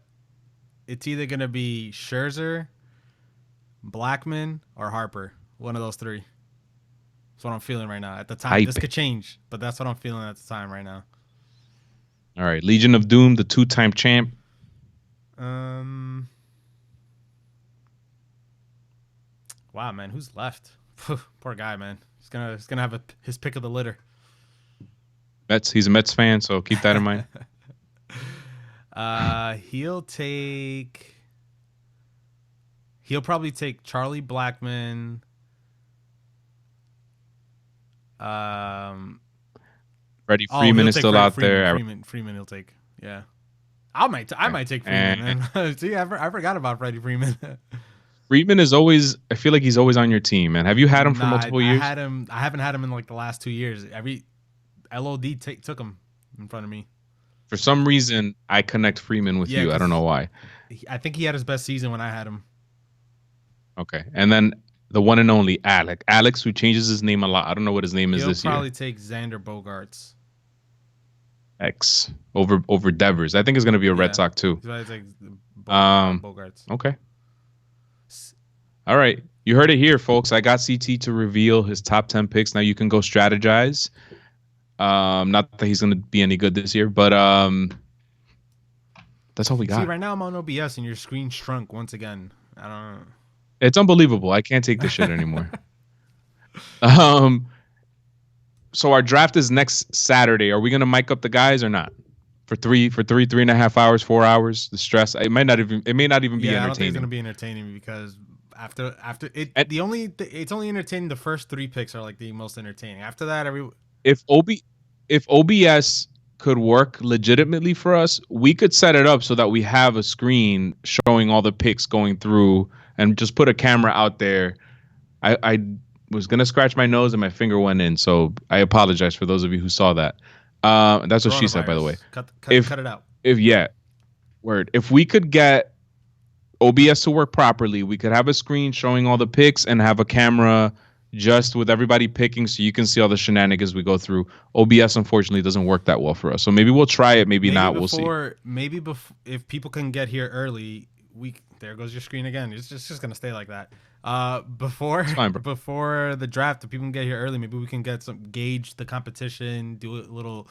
It's either gonna be Scherzer, Blackman, or Harper. One of those 3. That's what I'm feeling right now. At the time, Hype. this could change, but that's what I'm feeling at the time right now. All right, Legion of Doom, the 2-time champ. Wow, man, who's left? Poor guy, man. He's gonna have his pick of the litter. Mets. He's a Mets fan, so keep that in mind. He'll probably take Charlie Blackmon. Freddie Freeman is still out there. Freeman he'll take. Yeah. I might take Freeman, man. See, I forgot about Freddie Freeman. Freeman is always. I feel like he's always on your team, man. Have you had him for multiple years? I haven't had him in like the last 2 years. Every LOD took him in front of me. For some reason, I connect Freeman with you. I don't know why. I think he had his best season when I had him. Okay, and then the one and only Alex, who changes his name a lot. I don't know what his name is this year. He'll probably take Xander Bogaerts. X over Devers. I think it's going to be a Red Sox too. He's probably take Bogaerts. Okay. All right. You heard it here, folks. I got CT to reveal his top 10 picks. Now you can go strategize. Not that he's going to be any good this year, but that's all we got. See, right now I'm on OBS and your screen shrunk once again. I don't know. It's unbelievable. I can't take this shit anymore. So our draft is next Saturday. Are we going to mic up the guys or not? For 3.5 hours, 4 hours. The stress. It may not even be entertaining. I don't think it's going to be entertaining because after it, it's only entertaining. The first 3 picks are like the most entertaining. After that, if OBS could work legitimately for us, we could set it up so that we have a screen showing all the picks going through and just put a camera out there. I was going to scratch my nose and my finger went in, so I apologize for those of you who saw that. That's what she said, by the way. Cut it out. If we could get OBS to work properly, we could have a screen showing all the picks and have a camera just with everybody picking so you can see all the shenanigans we go through. OBS, unfortunately, doesn't work that well for us. So maybe we'll try it, maybe not. We'll see. Maybe if people can get here early, there goes your screen again. It's just going to stay like that. Before the draft, if people can get here early, maybe we can gauge the competition, do a little,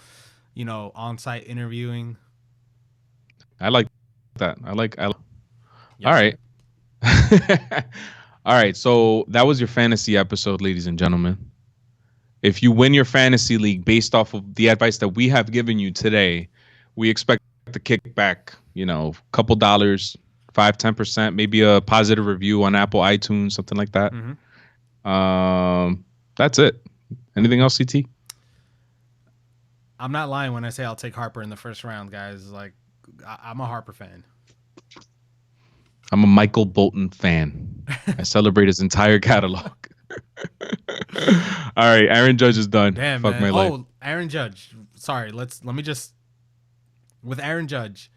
on-site interviewing. I like that. Yes. All right. All right. So that was your fantasy episode, ladies and gentlemen. If you win your fantasy league based off of the advice that we have given you today, we expect to kick back, a couple dollars, 5-10%, maybe a positive review on Apple iTunes, something like that. Mm-hmm. That's it. Anything else, CT? I'm not lying when I say I'll take Harper in the first round, guys. Like, I'm a Harper fan. I'm a Michael Bolton fan. I celebrate his entire catalog. All right, Aaron Judge is done. Damn, Fuck man. my life. Oh, Aaron Judge. Sorry, let me just with Aaron Judge.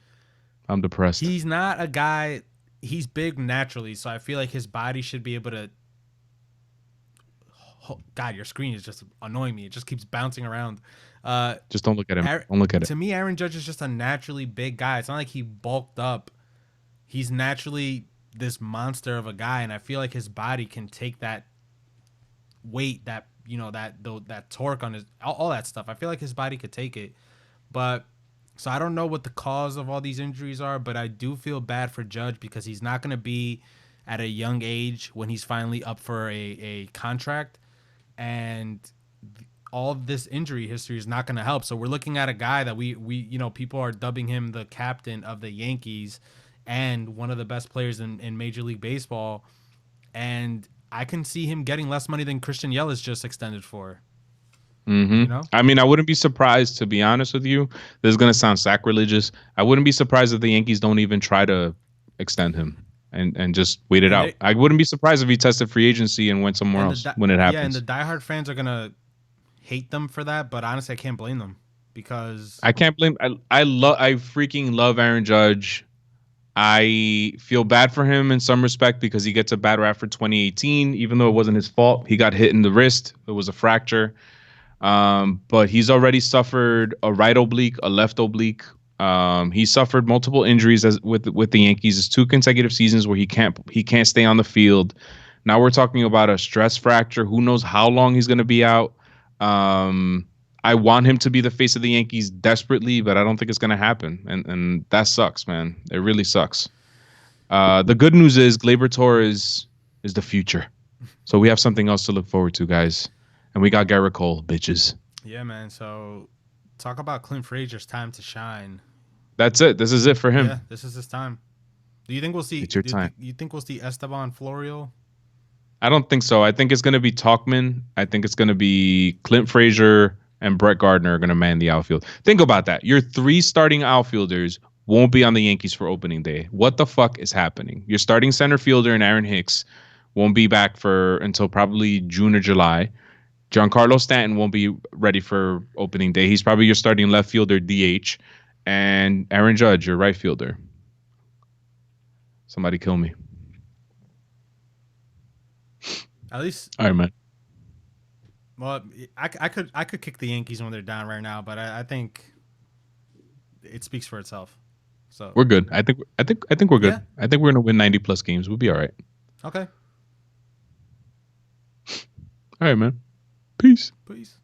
I'm depressed. He's not a guy. He's big naturally, so I feel like his body should be able to. God, your screen is just annoying me. It just keeps bouncing around. Just don't look at him. Don't look at it. To me, Aaron Judge is just a naturally big guy. It's not like he bulked up. He's naturally this monster of a guy, and I feel like his body can take that weight, that torque on his all that stuff. I feel like his body could take it, but so I don't know what the cause of all these injuries are, but I do feel bad for Judge because he's not going to be at a young age when he's finally up for a contract, and all of this injury history is not going to help. So we're looking at a guy that we people are dubbing him the captain of the Yankees and one of the best players in Major League Baseball, and I can see him getting less money than Christian Yelich just extended for. Mm-hmm. I mean, I wouldn't be surprised, to be honest with you. This is going to sound sacrilegious. I wouldn't be surprised if the Yankees don't even try to extend him and just wait it out. I wouldn't be surprised if he tested free agency and went somewhere else when it happens. Yeah, and the diehard fans are going to hate them for that, but honestly, I can't blame them because I can't blame. I freaking love Aaron Judge. I feel bad for him in some respect because he gets a bad rap for 2018, even though it wasn't his fault. He got hit in the wrist. It was a fracture. But he's already suffered a right oblique, a left oblique. He suffered multiple injuries with the Yankees. It's 2 consecutive seasons where he can't stay on the field Now we're talking about a stress fracture. Who knows how long he's going to be out? I want him to be the face of the Yankees desperately, but I don't think it's going to happen. And that sucks, man. It really sucks. The good news is Gleyber Torres is the future. So we have something else to look forward to, guys. And we got Garrett Cole, bitches. Yeah, man. So talk about Clint Frazier's time to shine. That's it. This is it for him. Yeah, this is his time. Do you think we'll see? It's your time. You think we'll see Esteban Florio? I don't think so. I think it's going to be Talkman. I think it's going to be Clint Frazier and Brett Gardner are going to man the outfield. Think about that. Your 3 starting outfielders won't be on the Yankees for opening day. What the fuck is happening? Your starting center fielder and Aaron Hicks won't be back until probably June or July. Giancarlo Stanton won't be ready for opening day. He's probably your starting left fielder, DH, and Aaron Judge, your right fielder. Somebody kill me. At least, all right, man. Well, I could kick the Yankees when they're down right now, but I think it speaks for itself. So we're good. I think we're good. Yeah. I think we're gonna win 90+ games. We'll be all right. Okay. All right, man. Peace. Peace.